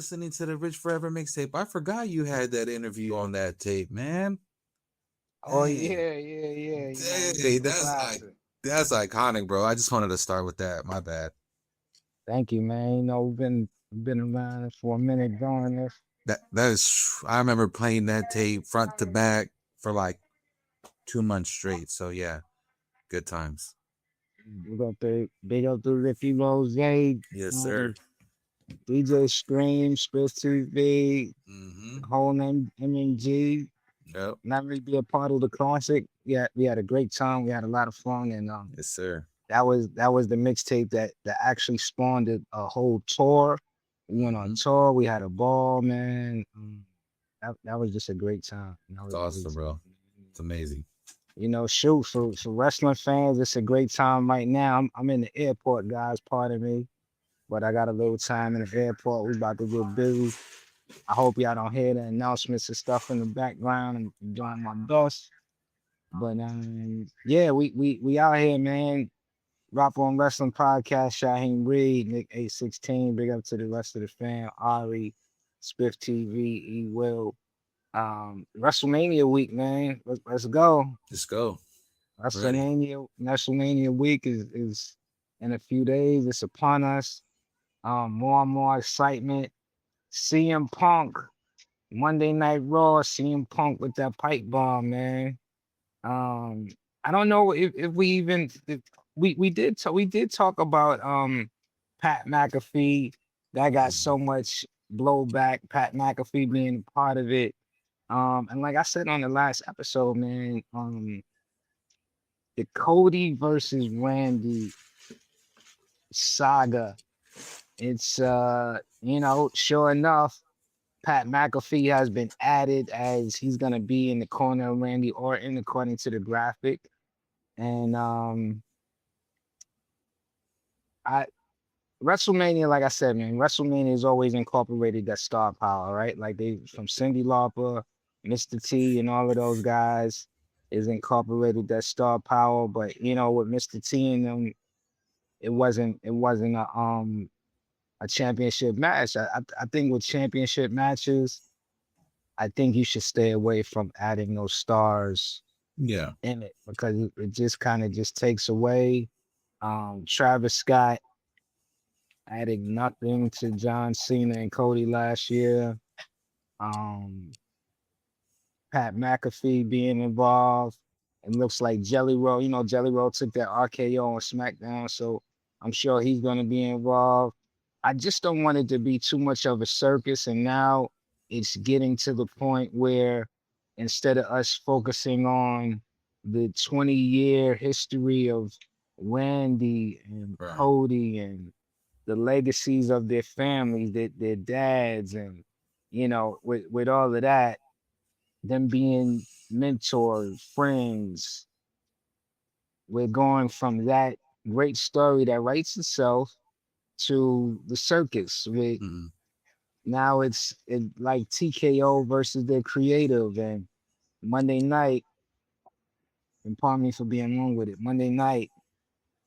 listening to the Rich Forever mixtape. I forgot you had that interview on that tape, man. Oh Dang, yeah. You know, it's dang, a classic. that's iconic, bro. I just wanted to start with that. My bad. Thank you, man. You know, we've been around for a minute doing this. That is. I remember playing that tape front to back for like 2 months straight. So yeah, good times. Big up to Ricky Rose, Yes, sir. DJ Scream, Spitz TV, Mm-hmm. whole name MNG. Yep. Not really be a part of the classic. Yeah, we had a great time. We had a lot of fun, and Yes, sir. that was the mixtape that actually spawned a whole tour. We went on Mm-hmm. tour. We had a ball, man. That was just a great time. That It's was a great awesome, time. bro. It's amazing. You know, shoot for wrestling fans, it's a great time right now. I'm in the airport, guys. Pardon me, but I got a little time in the airport. We about to get busy. I hope y'all don't hear the announcements and stuff in the background and doing my best. But yeah, we out here, man. Rock on Wrestling Podcast, Shaheem Reed, Nick 816. Big up to the rest of the fam, Ari, Spiff TV, E Will. WrestleMania week, man. Let's go. Let's go. Ready. WrestleMania week is in a few days. It's upon us. More and more excitement. CM Punk, Monday Night Raw, CM Punk with that pipe bomb, man. Um, I don't know if we even if we did talk about Pat McAfee. That got so much blowback. Pat McAfee being a part of it. And like I said on the last episode, man, the Cody versus Randy saga. It's sure enough, Pat McAfee has been added as he's gonna be in the corner of Randy Orton according to the graphic. And I WrestleMania, like I said, man, WrestleMania is always incorporated that star power, right? Like they from Cindy Lauper, Mr. T, and all of those guys is incorporated that star power. But you know, with Mr. T and them, it wasn't a championship match. I think with championship matches, I think you should stay away from adding those stars Yeah. in it because it just kind of just takes away. Travis Scott adding nothing to John Cena and Cody last year. Um, Pat McAfee being involved. It looks like Jelly Roll. You know, Jelly Roll took that RKO on SmackDown, so I'm sure he's going to be involved. I just don't want it to be too much of a circus. And now it's getting to the point where instead of us focusing on the 20-year history of Randy and Right. Cody and the legacies of their families, their dads, and with all of that, them being mentors, friends, we're going from that great story that writes itself to the circus. With Mm-hmm. now it's like TKO versus their creative and Monday night. And pardon me for being wrong with it. Monday night,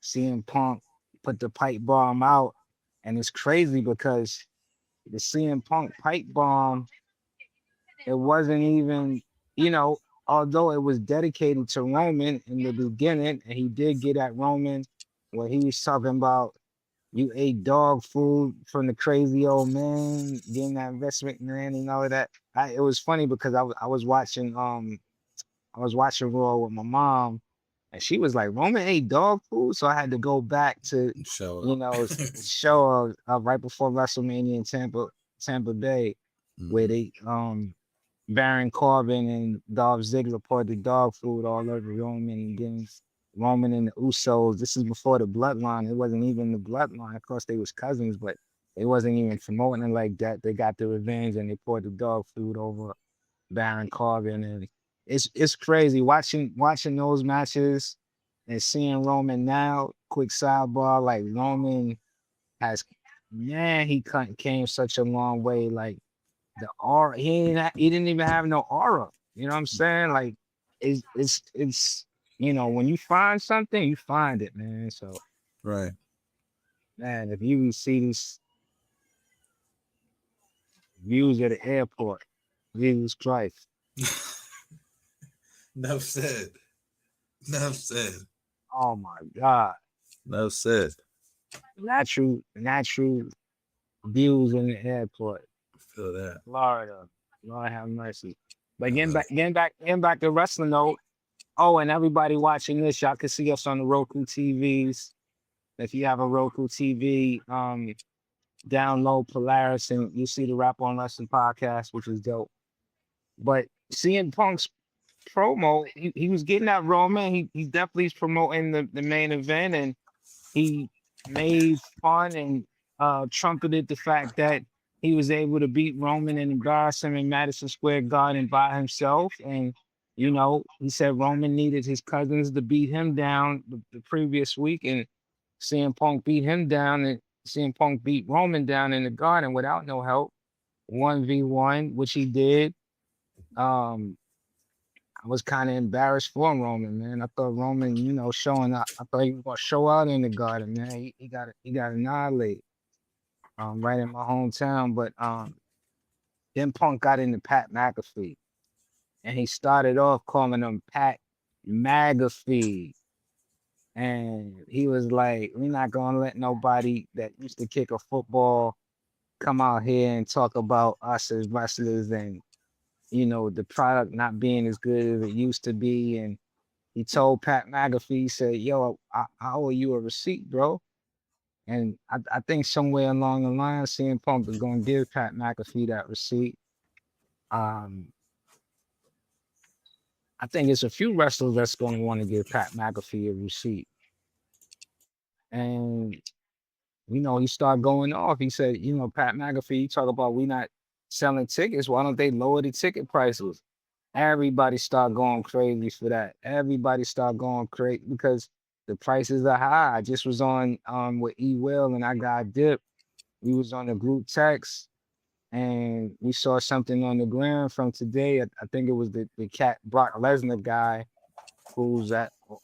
CM Punk put the pipe bomb out, and it's crazy because the CM Punk pipe bomb, it wasn't even, you know, although it was dedicated to Roman in the beginning, and he did get at Roman where he was talking about you ate dog food from the crazy old man, getting that investment man and all of that. It was funny because I was watching Raw with my mom, and she was like, Roman ate dog food. So I had to go back to, Show you up. know, show right before WrestleMania in Tampa Bay, where Mm-hmm. they Baron Corbin and Dolph Ziggler poured the dog food all over Roman and then Roman and the Usos. This is before the bloodline. It wasn't even the bloodline. Of course, they was cousins, but they wasn't even promoting it like that. They got the revenge and they poured the dog food over Baron Corbin, and it's crazy watching those matches and seeing Roman now. Quick sidebar, like Roman has, man, came such a long way. Like the aura, he didn't even have no aura. You know what I'm saying? Like it's when you find something, you find it, man. So Right. man, if you see this, Views at the airport. Jesus Christ. Enough said. Enough said. Oh my God. Enough said. Natural views in the airport. Feel that. Florida. Lord have mercy. But Feel that. getting back to wrestling note. Oh, and everybody watching this, y'all can see us on the Roku TVs. If you have a Roku TV, download Polaris and you see the Rap on Wrestling podcast, which is dope. But seeing Punk's promo, he was getting that Roman. He definitely is promoting the main event, and he made fun and trumpeted the fact that he was able to beat Roman and embarrass him in Madison Square Garden by himself. And he said Roman needed his cousins to beat him down the previous week, and CM Punk beat him down, and CM Punk beat Roman down in the Garden without no help, 1v1, which he did. Um, I was kind of embarrassed for Roman, man. I thought Roman, showing up. I thought he was gonna show out in the Garden, man. He got annihilated, right in my hometown. But then Punk got into Pat McAfee, and he started off calling him Pat McAfee. And he was like, "We're not gonna let nobody that used to kick a football come out here and talk about us as wrestlers and the product not being as good as it used to be." And he told Pat McAfee, he said, "Yo, I owe you a receipt, bro." And I think somewhere along the line, CM Punk is gonna give Pat McAfee that receipt. Um, I think it's a few wrestlers that's gonna want to give Pat McAfee a receipt. And he started going off. He said, Pat McAfee, you talk about we not selling tickets. Why don't they lower the ticket prices? Everybody start going crazy for that. Everybody start going crazy because the prices are high. I just was on with E Will and I got dipped. We was on a group text and we saw something on the ground from today. I think it was the cat Brock Lesnar guy who's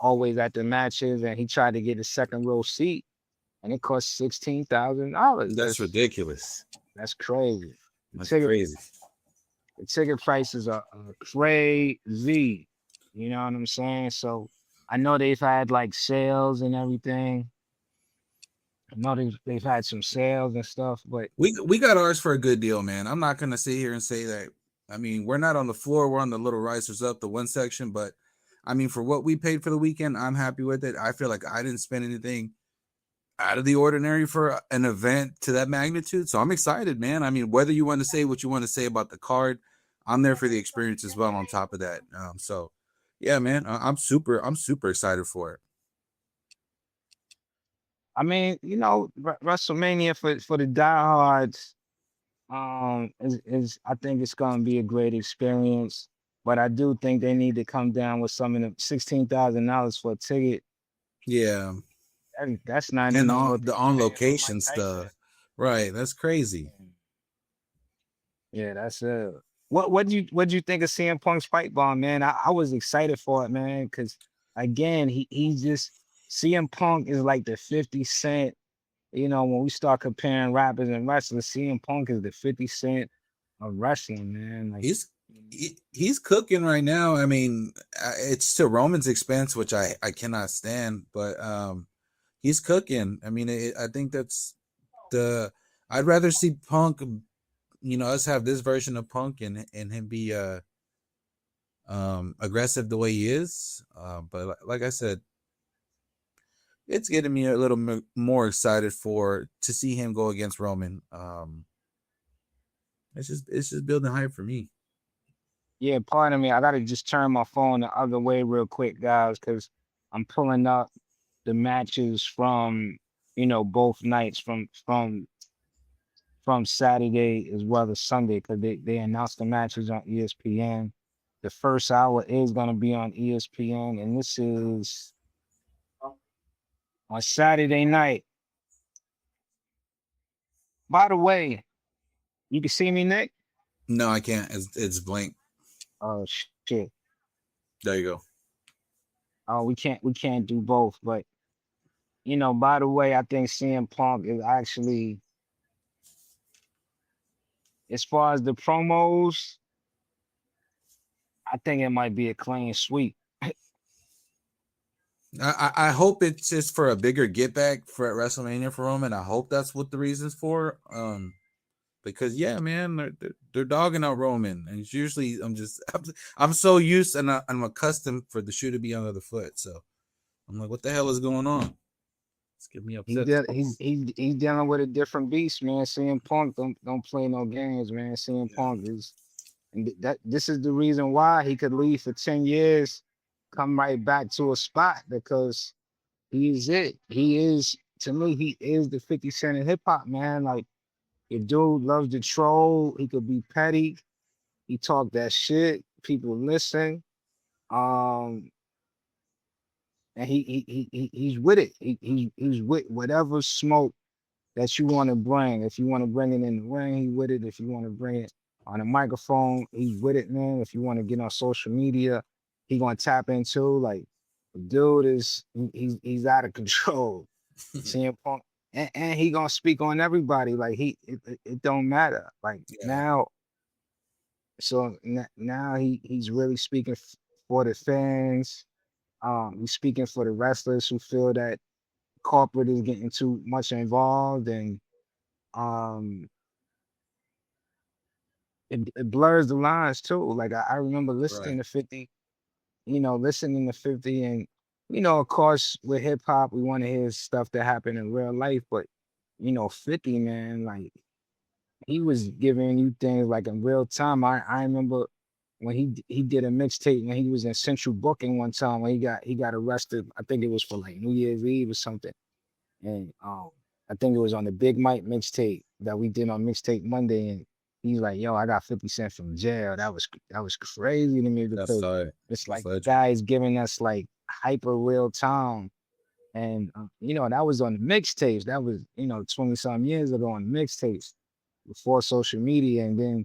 always at the matches, and he tried to get a second row seat. And it cost $16,000. That's ridiculous. That's crazy. That's crazy. The ticket prices are crazy. You know what I'm saying? So I know they've had like sales and everything. I know they've had some sales and stuff, but we got ours for a good deal, man. I'm not gonna sit here and say that. I mean, we're not on the floor. We're on the little risers up, the one section. But I mean, for what we paid for the weekend, I'm happy with it. I feel like I didn't spend anything out of the ordinary for an event to that magnitude. So I'm excited, man. I mean, whether you want to say what you want to say about the card, I'm there for the experience as well on top of that. So yeah, man, I'm super excited for it. I mean, WrestleMania for the diehards, is I think it's gonna be a great experience. But I do think they need to come down with some of the $16,000 for a ticket. Yeah. That's not and even the on location stuff, right? That's crazy. Yeah, that's what do you think of CM Punk's Pipebomb, man? I was excited for it, man, because again, he just CM Punk is like the 50 Cent. When we start comparing rappers and wrestlers, CM Punk is the 50 Cent of wrestling, man. Like he's cooking right now. I mean, it's to Roman's expense, which I cannot stand, but he's cooking. I mean, I think that's I'd rather see Punk, us have this version of Punk and him be aggressive the way he is. But like I said, it's getting me a little more excited to see him go against Roman. It's just building hype for me. Yeah, pardon me. I gotta just turn my phone the other way real quick, guys, because I'm pulling up the matches from both nights from Saturday as well as Sunday, because they announced the matches on ESPN. The first hour is gonna be on ESPN, and this is on Saturday night. By the way, you can see me, Nick? No, I can't. It's blank. Oh shit. There you go. Oh, we can't do both, but by the way, I think CM Punk is as far as the promos, I think it might be a clean sweep. I hope it's just for a bigger get back for at WrestleMania for Roman. I hope that's what the reason's for. Because yeah, man, they're dogging out Roman, and it's usually I'm so used and I'm accustomed for the shoe to be on the other foot. So I'm like, what the hell is going on? It's getting me upset. He's dealing with a different beast, man. CM Punk don't play no games, man. CM Punk is, and that this is the reason why he could leave for 10 years, come right back to a spot, because he's it. He is, to me, he is the 50 Cent of hip hop, man. Like, your dude loves to troll. He could be petty. He talk that shit. People listen. Um, and he's with it. He's with whatever smoke that you want to bring. If you want to bring it in the ring, he with it. If you want to bring it on a microphone, he's with it, man. If you want to get on social media, he gonna tap into, like, the dude is he's out of control. CM Punk, and he gonna speak on everybody. Like, it don't matter. Like, Yeah, now, so now he's really speaking for the fans. He's speaking for the wrestlers who feel that corporate is getting too much involved, and um it blurs the lines too. Like, I remember right. listening to 50, listening to 50, and of course, with hip hop, we want to hear stuff that happened in real life, but 50, man, like, he was giving you things like in real time. I remember when he did a mixtape when he was in Central Booking one time, when he got arrested. I think it was for like New Year's Eve or something. And I think it was on the Big Mike mixtape that we did on Mixtape Monday. And he's like, "Yo, I got 50 Cent from jail." That was crazy to me, That's because all right. it's That's like legend. guys giving us like hyper real time. And that was on the mixtapes. That was 20 some years ago on mixtapes, before social media. And then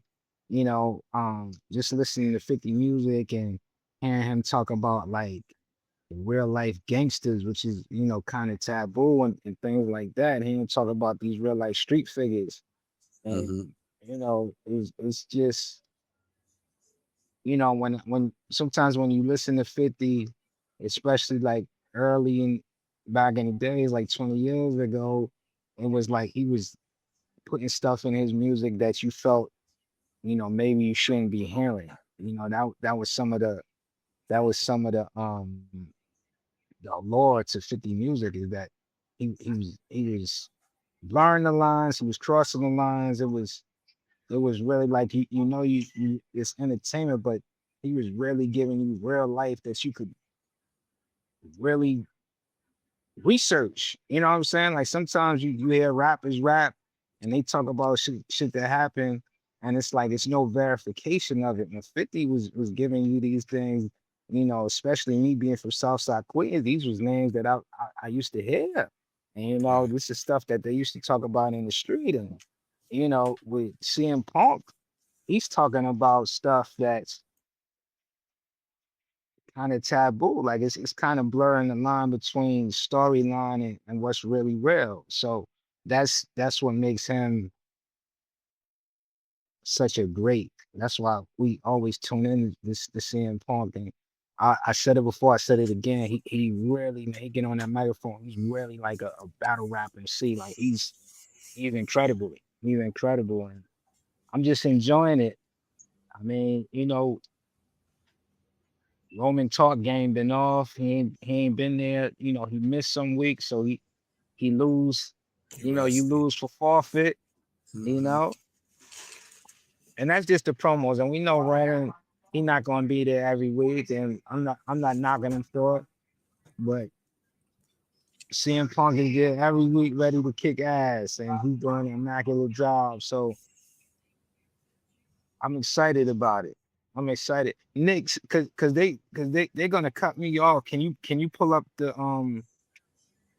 just listening to 50 music and hearing him talk about, like, real life gangsters, which is kind of taboo, and things like that. He didn't talk about these real life street figures, and Mm-hmm. it's just, when sometimes when you listen to 50, especially like early in back in the days, like 20 years ago, it was like he was putting stuff in his music that you felt, maybe you shouldn't be hearing. That was some of the the allure to 50 music, is that he was blurring the lines, he was crossing the lines. It was really like, it's entertainment, but he was really giving you real life that you could really research. You know what I'm saying? Like, sometimes you hear rappers rap and they talk about shit that happened, and it's like it's no verification of it. And 50 was giving you these things, especially me being from Southside Queens, these was names that I used to hear. And Right. this is stuff that they used to talk about in the street. And with CM Punk, he's talking about stuff that's kind of taboo. Like, it's kind of blurring the line between storyline and what's really real. So that's what makes him such a great. That's why we always tune in to CM Punk. And I said it before, I said it again. He really, man, he get on that microphone. He's really like a battle rap MC. Like, he's incredible. He's incredible, and I'm just enjoying it. I mean, Roman talk game been off. He ain't been there. He missed some weeks, so he lose. You You rested. lose for forfeit. You Mm-hmm. know, and that's just the promos. And we know Ryan, he not gonna be there every week. And I'm not knocking him for it, but CM Punk is there every week, ready to kick ass, and he's doing an immaculate job. So I'm excited about it. I'm excited, Nick, because they're gonna cut me off. Can you pull up the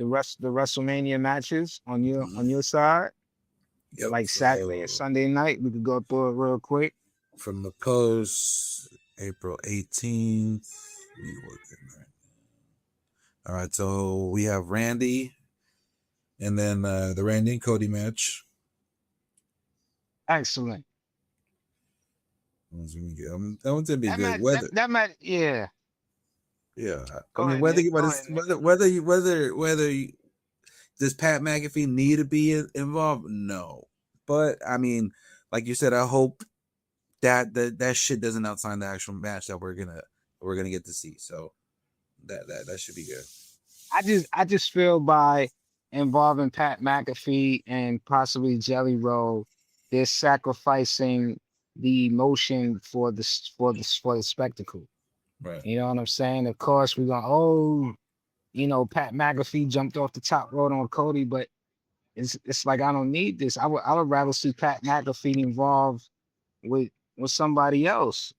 WrestleMania matches on your Mm-hmm. on your side, Yep. like Saturday and So Sunday night? We could go through it real quick. from the post, April 18th. We looking right. All right. So we have Randy, and then the Randy and Cody match. Excellent. That one's gonna be That good. match, Whether that match, yeah. yeah, I Go mean ahead, Nick. Go whether ahead, Nick. does Pat McAfee need to be involved? No, but I mean, like you said, I hope that shit doesn't outsign the actual match that we're gonna get to see. So that should be good. I just feel by involving Pat McAfee and possibly Jelly Roll, they're sacrificing the emotion for the spectacle. Right. You know what I'm saying? Of course, we're going, oh, Pat McAfee jumped off the top rope on Cody, but it's like I don't need this. I would rather see Pat McAfee involved with with somebody else,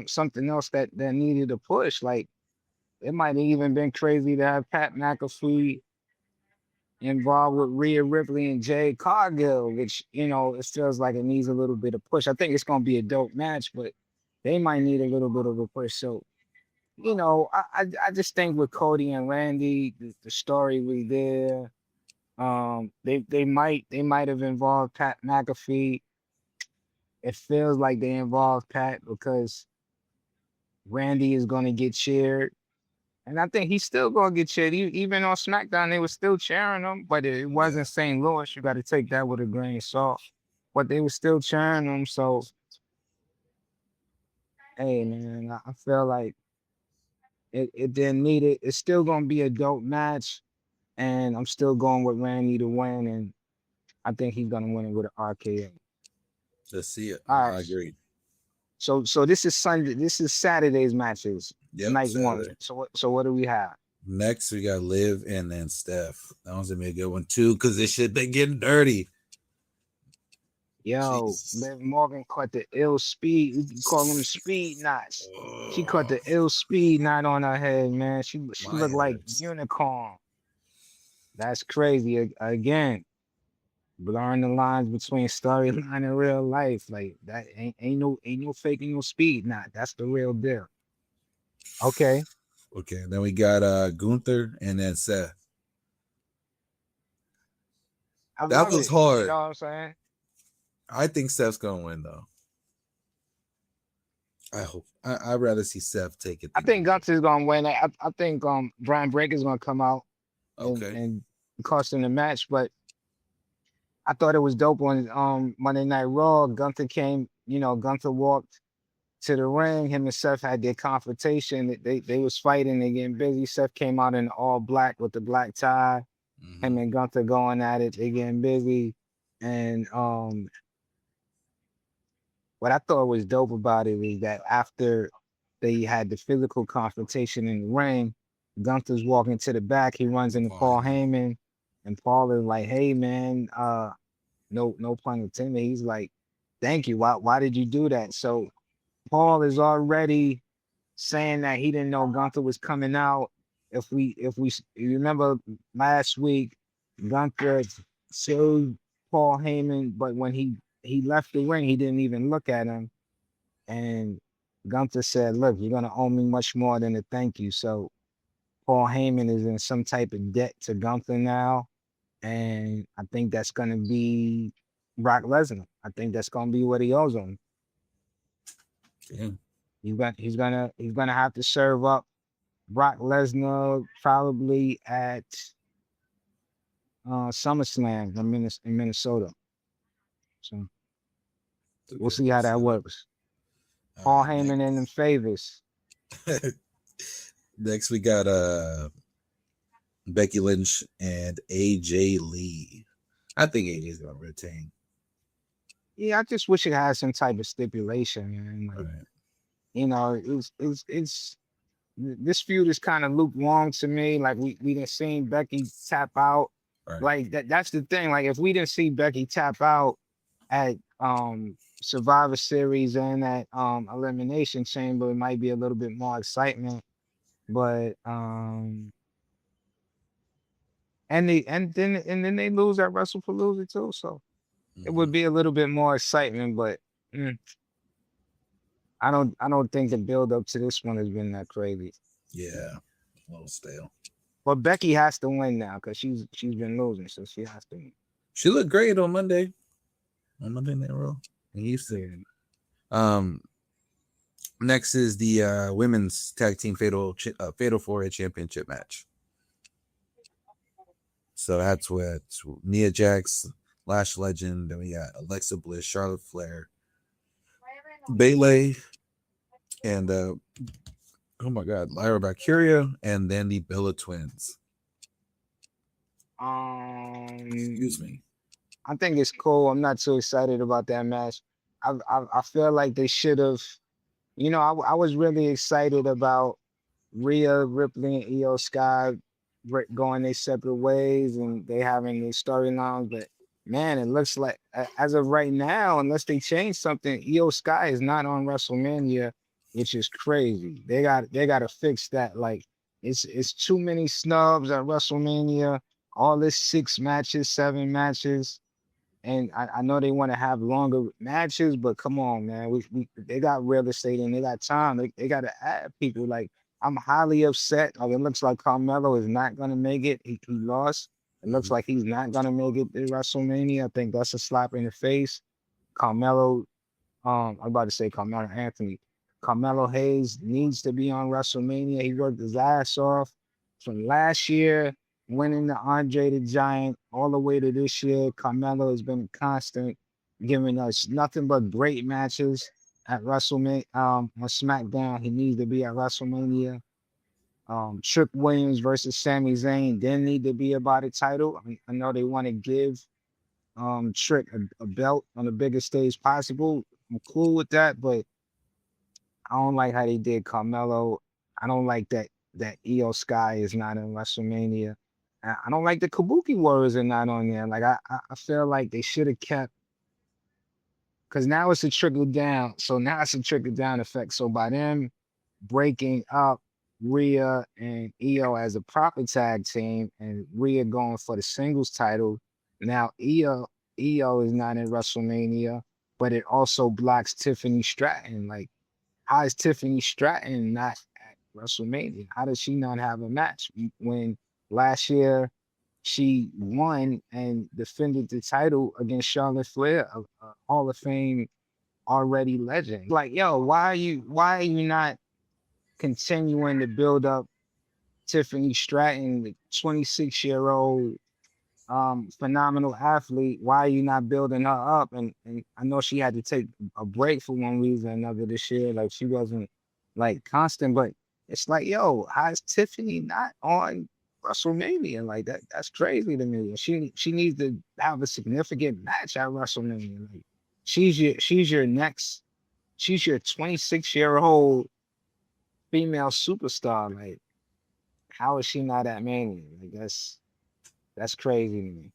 something else that needed a push. Like it might have even been crazy to have Pat McAfee involved with Rhea Ripley and Jade Cargill, which it feels like it needs a little bit of push. I think it's gonna be a dope match, but they might need a little bit of a push. So I just think with Cody and Randy, the story was there. They might have involved Pat McAfee. It feels like they involved Pat because Randy is gonna get cheered. And I think he's still gonna get cheered. Even on SmackDown, they were still cheering him, but it Yeah. wasn't St. Louis. You got to take that with a grain of salt. But they were still cheering him. So, hey, man, I feel like it didn't need it. It's still gonna be a dope match, and I'm still going with Randy to win, and I think he's gonna win it with an RKO. Let's see it. All I right. agree. So this is Sunday. This is Saturday's matches, Yep. night one. Saturday. So what do we have? Next we got Liv and then Steph. That one's gonna be a good one too, because this shit been getting dirty. Yo, Jesus. Liv Morgan caught the ill speed. We can call them speed knots. She caught Oh, the ill speed knot on her head, man. She my looked like hurts. unicorn. That's crazy. Again, blurring the lines between storyline and real life. Like that ain't no faking no speed knot. That's the real deal. Okay, Okay, then we got Gunther and then Seth. I That love was it. You know hard. what I'm saying? I think Seth's gonna win though. I hope. I'd rather see Seth take it I than think Gunther. Gunther's gonna win. I think Brian Breaker's gonna come out Okay. and cost him the match, but I thought it was dope on Monday Night Raw. Gunther came, Gunther walked to the ring. Him and Seth had their confrontation. They was fighting, they getting busy. Seth came out in all black with the black tie. Mm-hmm. Him and Gunther going at it, they getting busy. And what I thought was dope about it is that after they had the physical confrontation in the ring, Gunther's walking to the back. He runs into Paul Heyman, and Paul is like, "Hey man, no pun intended." He's like, "Thank you. Why did you do that?" So Paul is already saying that he didn't know Gunther was coming out. If we you remember last week, Gunther showed Paul Heyman, but when he left the ring, he didn't even look at him. And Gunther said, "Look, you're gonna owe me much more than a thank you." So Paul Heyman is in some type of debt to Gunther now, and I think that's gonna be Brock Lesnar. I think that's gonna be what he owes him. Yeah. He's gonna have to serve up Brock Lesnar probably at SummerSlam in Minnesota. So we'll see how that works. All Paul right, Heyman in them favors. next we got Becky Lynch and AJ Lee. I think AJ's gonna retain. Yeah, I just wish it had some type of stipulation, man. Like, Right. it's this feud is kind of lukewarm to me. Like we didn't see Becky tap out. Right. Like that's the thing. Like if we didn't see Becky tap out at Survivor Series and at Elimination Chamber, it might be a little bit more excitement. But and then they lose at WrestlePalooza too. So it would be a little bit more excitement, but mm, I don't think the build up to this one has been that crazy. Yeah. A little stale. But Becky has to win now because she's been losing, so she has to win. She looked great on Monday. On Monday Night Raw. And used to. Yeah. Next is the women's tag team fatal 4-way championship match. So that's with Nia Jax, Lash Legend. Then we got Alexa Bliss, Charlotte Flair, Bayley, and oh my God, Lyra Valkyria, and then the Bella Twins. Excuse me. I think it's cool. I'm not too excited about that match. I feel like they should have. I was really excited about Rhea Ripley and Io Sky going their separate ways and they having these storylines. But man, it looks like as of right now, unless they change something, Io Sky is not on WrestleMania, which is crazy. They got to fix that. Like it's too many snubs at WrestleMania. All this 6 matches, 7 matches. And I know they want to have longer matches, but come on, man. They got real estate and they got time. They got to add people. Like, I'm highly upset. Like, it looks like Carmelo is not going to make it. He lost. It looks like he's not going to make it to WrestleMania. I think that's a slap in the face. Carmelo, I'm about to say Carmelo Anthony. Carmelo Hayes needs to be on WrestleMania. He worked his ass off from last year, winning the Andre the Giant all the way to this year. Carmelo has been constant, giving us nothing but great matches at WrestleMania. On SmackDown, he needs to be at WrestleMania. Trick Williams versus Sami Zayn didn't need to be about a title. I know they want to give Trick a belt on the biggest stage possible. I'm cool with that, but I don't like how they did Carmelo. I don't like that Io Sky is not in WrestleMania. I don't like the Kabuki Warriors are not on there. Like I feel like they should have kept because now it's a trickle down. So now it's a trickle down effect. So by them breaking up Rhea and Io as a proper tag team and Rhea going for the singles title, now Io is not in WrestleMania, but it also blocks Tiffany Stratton. Like, how is Tiffany Stratton not at WrestleMania? How does she not have a match when last year she won and defended the title against Charlotte Flair, a Hall of Fame already legend? Like, yo, why are you not continuing to build up Tiffany Stratton, the 26-year-old phenomenal athlete? Why are you not building her up? And I know she had to take a break for one reason or another this year. Like she wasn't like constant, but it's like, yo, how is Tiffany not on WrestleMania? Like that's crazy to me. And she needs to have a significant match at WrestleMania. Like she's your 26-year-old female superstar. Like, how is she not at Mania? Like that's crazy to me.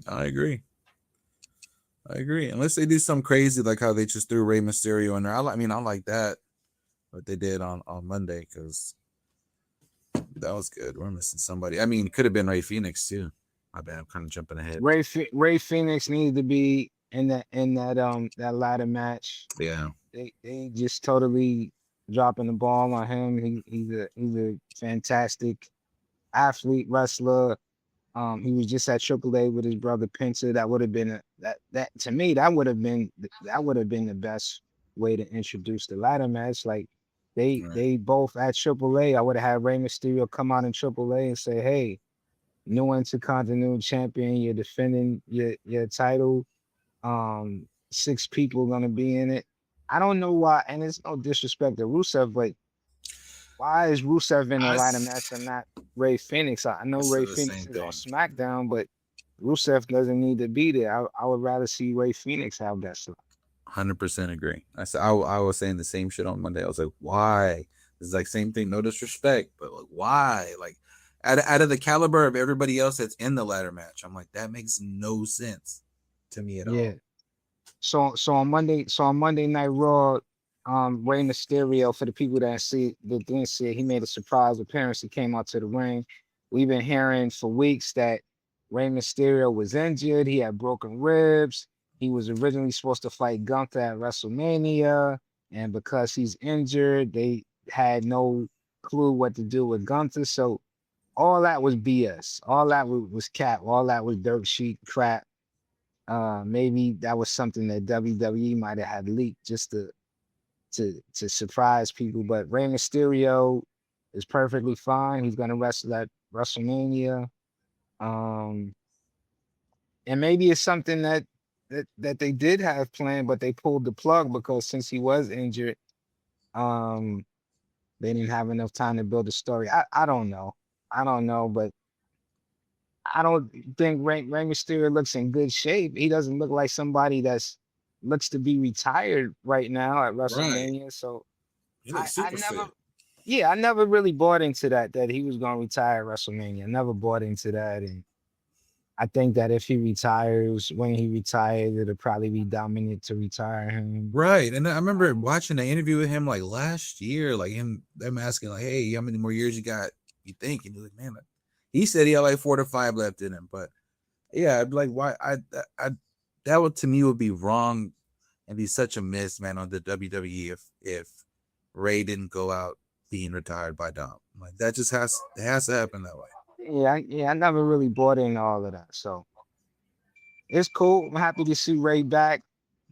I agree. Unless they do something crazy like how they just threw Rey Mysterio in there. I mean, I like that, what they did on Monday, because that was good. We're missing somebody. I mean, it could have been Ray Phoenix too. My bad. I'm kind of jumping ahead. Ray Phoenix needs to be in that ladder match. Yeah. They just totally dropping the ball on him. He's a fantastic athlete, wrestler. He was just at AAA with his brother Penta. That would have been that to me, that would have been the best way to introduce the ladder match. Like Right. they both at AAA. I would have had Rey Mysterio come out in AAA and say, hey, new Intercontinental Champion, you're defending your title. 6 people gonna be in it. I don't know why, and it's no disrespect to Rusev, but why is Rusev in a I, ladder match and not Ray Phoenix? I know said Ray the Phoenix same is on thing. SmackDown, but Rusev doesn't need to be there. I would rather see Ray Phoenix have that slot. 100% agree. I was saying the same shit on Monday. I was like, why? It's like same thing. No disrespect, but like, why? Like, out of the caliber of everybody else that's in the ladder match, I'm like, that makes no sense to me at Yeah. all. So on Monday Night Raw, Rey Mysterio, for the people that didn't see it, he made a surprise appearance. He came out to the ring. We've been hearing for weeks that Rey Mysterio was injured. He had broken ribs. He was originally supposed to fight Gunther at WrestleMania, and because he's injured, they had no clue what to do with Gunther. So all that was BS. All that was cap. All that was dirt sheet crap. Maybe that was something that WWE might have had leaked just to to surprise people. But Rey Mysterio is perfectly fine. He's gonna wrestle at WrestleMania. Um, and maybe it's something that they did have planned, but they pulled the plug because since he was injured, um, they didn't have enough time to build a story. I don't know. I don't know, but I don't think Rey Mysterio looks in good shape. He doesn't look like somebody that's looks to be retired right now at Right. WrestleMania. So He looks I super never, fit. yeah, I never really bought into that he was going to retire at WrestleMania. I never bought into that, and I think that if he retires, when he retires, it'll probably be dominant to retire him. Right. And I remember watching the interview with him like last year, like them asking like, "Hey, how many more years you got? You think?" And he's like, "Man," he said he had like 4 to 5 left in him. But yeah, I'd be like, why? I that would to me would be wrong and be such a miss, man, on the WWE if Ray didn't go out being retired by Dom. Like that just has to happen that way. Yeah, I never really bought in all of that. So it's cool. I'm happy to see Ray back.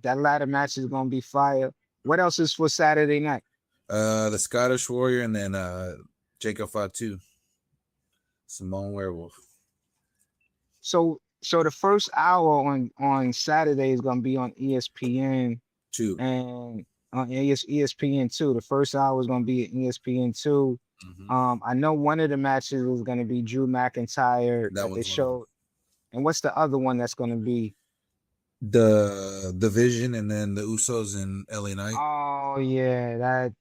That ladder match is gonna be fire. What else is for Saturday night? The Scottish Warrior and then Jacob Fatu, Simone Werewolf. So the first hour on Saturday is gonna be on ESPN Two. and on ESPN2. The first hour is gonna be at ESPN2. Mm-hmm. I know one of the matches is gonna be Drew McIntyre That that they one's one of them. showed. And what's the other one that's gonna be? The Vision and then the Usos and LA Knight. Oh yeah, that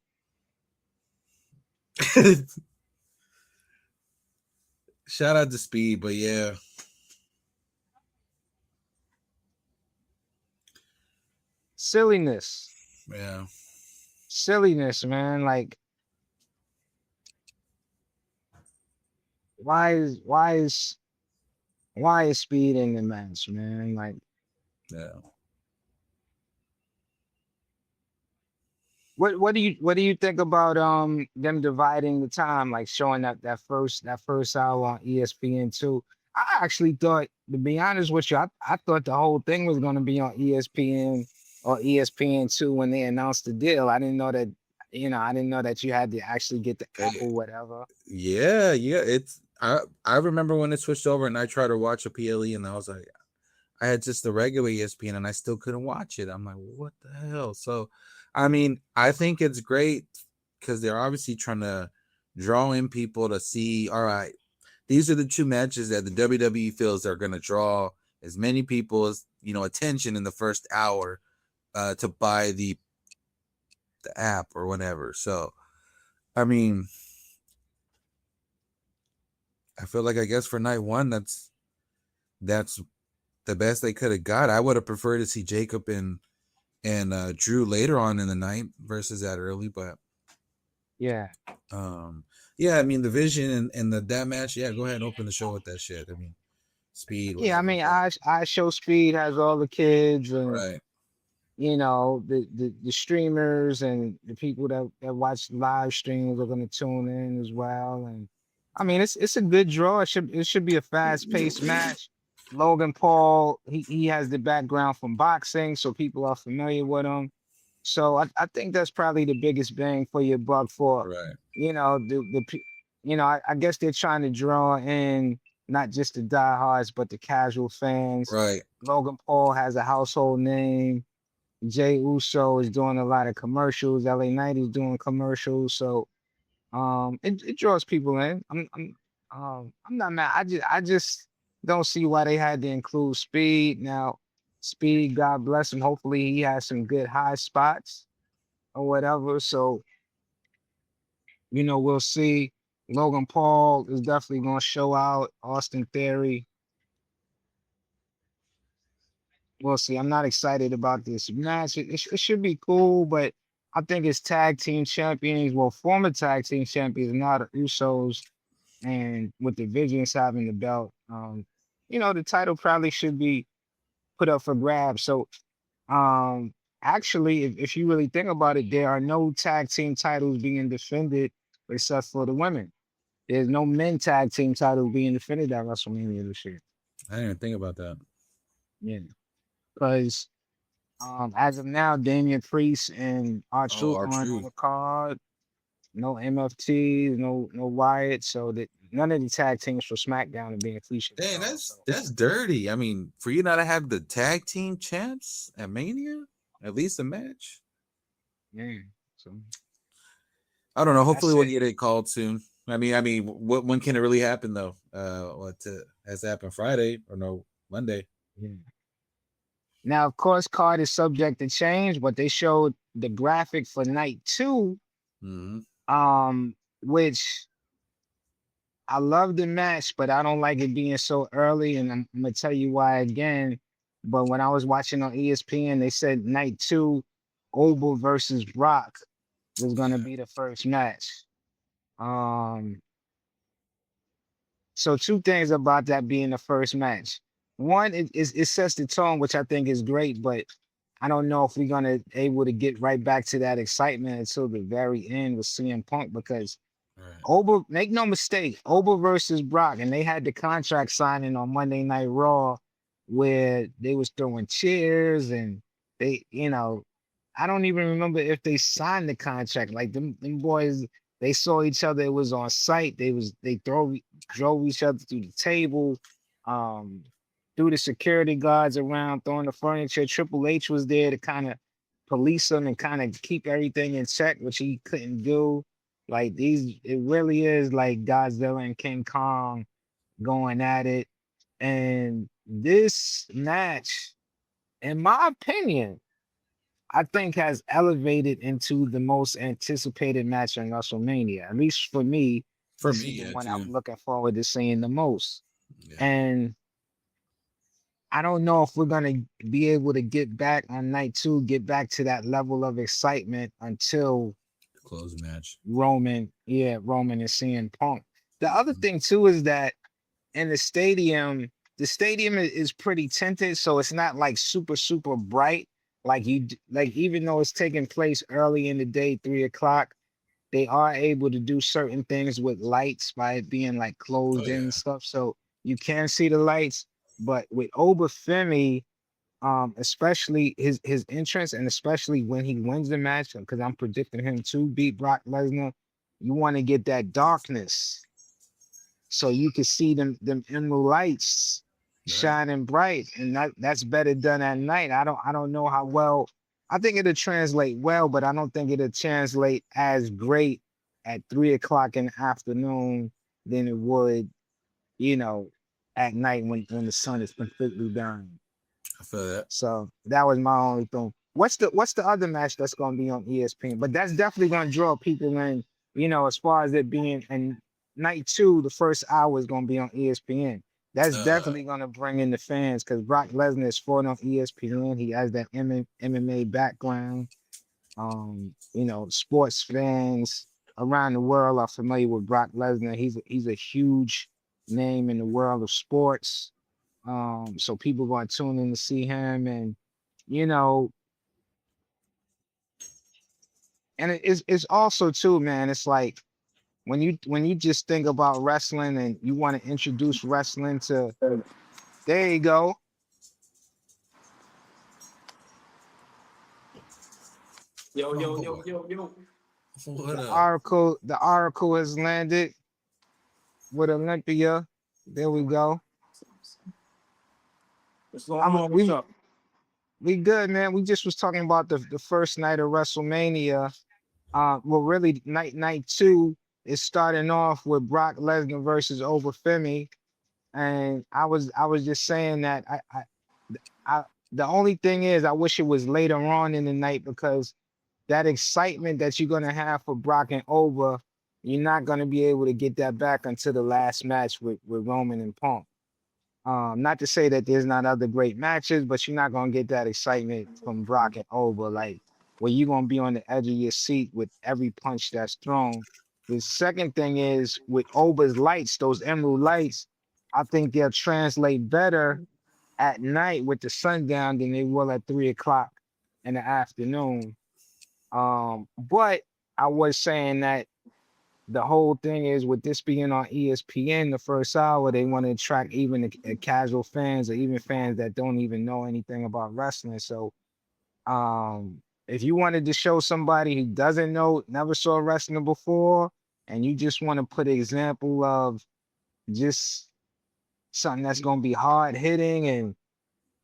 Shout out to Speed, but yeah, silliness. yeah, Silliness, man. Like why is why is why is speed in the match, man? Like yeah. what do you think about them dividing the time, like showing that first hour on ESPN2? I actually thought, to be honest with you, I thought the whole thing was gonna be on ESPN or ESPN2 when they announced the deal. I didn't know that, I didn't know that you had to actually get the Apple whatever. Yeah. It's I remember when it switched over and I tried to watch a PLE and I was like, I had just the regular ESPN and I still couldn't watch it. I'm like, what the hell? So, I mean, I think it's great because they're obviously trying to draw in people to see. All right, these are the two matches that the WWE feels are going to draw as many people as attention in the first hour to buy the app or whatever. So, I mean, I feel like I guess for night one, that's the best they could have got. I would have preferred to see Jacob and Drew later on in the night versus that early, but Yeah. yeah, I mean the Vision and the that match, yeah, go ahead and open the show with that shit. I mean, Speed, Yeah, I whatever, mean, but I Show Speed has all the kids and right, the streamers and the people that watch live streams are going to tune in as well. And I mean, it's a good draw. It should be a fast paced match. Logan Paul, he has the background from boxing, so people are familiar with him. So I think that's probably the biggest bang for your buck for, right, I guess they're trying to draw in not just the diehards, but the casual fans. right, Logan Paul has a household name. Jay Uso is doing a lot of commercials. LA Knight is doing commercials. So it draws people in. I'm not mad. I just don't see why they had to include Speed. Now, Speed, God bless him. Hopefully he has some good high spots or whatever. So, we'll see. Logan Paul is definitely gonna show out. Austin Theory. We'll see. I'm not excited about this match. It should be cool, but I think it's tag team champions. Well, former tag team champions, now the Usos, and with the Visions having the belt, the title probably should be put up for grabs. So, actually, if you really think about it, there are no tag team titles being defended except for the women. There's no men tag team titles being defended at WrestleMania this year. I didn't even think about that. Yeah, because As of now, Damian Priest and Oh, R-Truth aren't on R-Truth. the card. No MFT, no Wyatt. So that none of the tag teams for SmackDown are being featured at Dang, all. So that's dirty. I mean, for you not to have the tag team champs at Mania, at least a match. yeah. So I don't know. Hopefully, that's we'll it. get it called soon. What when can it really happen though? Has to happen Friday or no Monday? Yeah. Now, of course, card is subject to change, but they showed the graphic for night two, Mm-hmm. um, which I love the match, but I don't like it being so early, and I'm gonna tell you why again. But when I was watching on ESPN, they said night two, Oba versus Brock was gonna Yeah, be the first match. Um, so two things about that being the first match. One, it sets the tone, which I think is great, but I don't know if we're gonna able to get right back to that excitement until the very end with CM Punk because right. Oba, make no mistake, Oba versus Brock, and they had the contract signing on Monday Night Raw where they was throwing chairs and they, I don't even remember if they signed the contract. Like them boys, they saw each other. It was on site. Drove each other through the table, um, through the security guards around, throwing the furniture. Triple H was there to kind of police them and kind of keep everything in check, which he couldn't do. Like it really is like Godzilla and King Kong going at it. And this match, in my opinion, I think has elevated into the most anticipated match in WrestleMania. At least for me, For this me, is the yeah, one too. I'm looking forward to seeing the most. Yeah, And I don't know if we're gonna be able to get back on night two, get back to that level of excitement until close match. Roman is seeing Punk. The other Mhm. thing too is that in the stadium is pretty tinted, so it's not like super bright. Like even though it's taking place early in the day, 3 o'clock, they are able to do certain things with lights by it being like Oh closed in and yeah, stuff. So you can see the lights, but with Oba Femi, especially his entrance and especially when he wins the match, because I'm predicting him to beat Brock Lesnar, you want to get that darkness so you can see them emerald lights right. shining bright, and that's better done at night. I don't know how well. I think it'll translate well, but I don't think it'll translate as great at 3 o'clock in the afternoon than it would, you know, at night when the sun is completely down. I feel that. So that was my only thing. What's the other match that's gonna be on ESPN? But that's definitely gonna draw people in, as far as it being and night two, the first hour is gonna be on ESPN. That's Uh, definitely gonna bring in the fans because Brock Lesnar is fought on ESPN. He has that MMA background. Sports fans around the world are familiar with Brock Lesnar. He's a huge name in the world of sports. So people going to tune in to see him, and you know, and it's also too, man. It's like when you just think about wrestling and you want to introduce wrestling to, there you go. oh, what The up? oracle, the oracle has landed with Olympia. There we go. What's going I'm on? What's up? we good, man. We just was talking about the first night of WrestleMania. Well, really, night two is starting off with Brock Lesnar versus Oba Femi, and I was just saying that I the only thing is I wish it was later on in the night because that excitement that you're gonna have for Brock and Oba, you're not gonna be able to get that back until the last match with Roman and Punk. Not to say that there's not other great matches, but you're not gonna get that excitement from Brock and Oba, like where you're gonna be on the edge of your seat with every punch that's thrown. The second thing is with Oba's lights, those emerald lights, I think they'll translate better at night with the sundown than they will at 3 o'clock in the afternoon. But I was saying that the whole thing is with this being on ESPN the first hour, they want to attract even the casual fans or even fans that don't even know anything about wrestling. So If you wanted to show somebody who doesn't know, never saw wrestling before, and you just want to put an example of just something that's gonna be hard hitting, and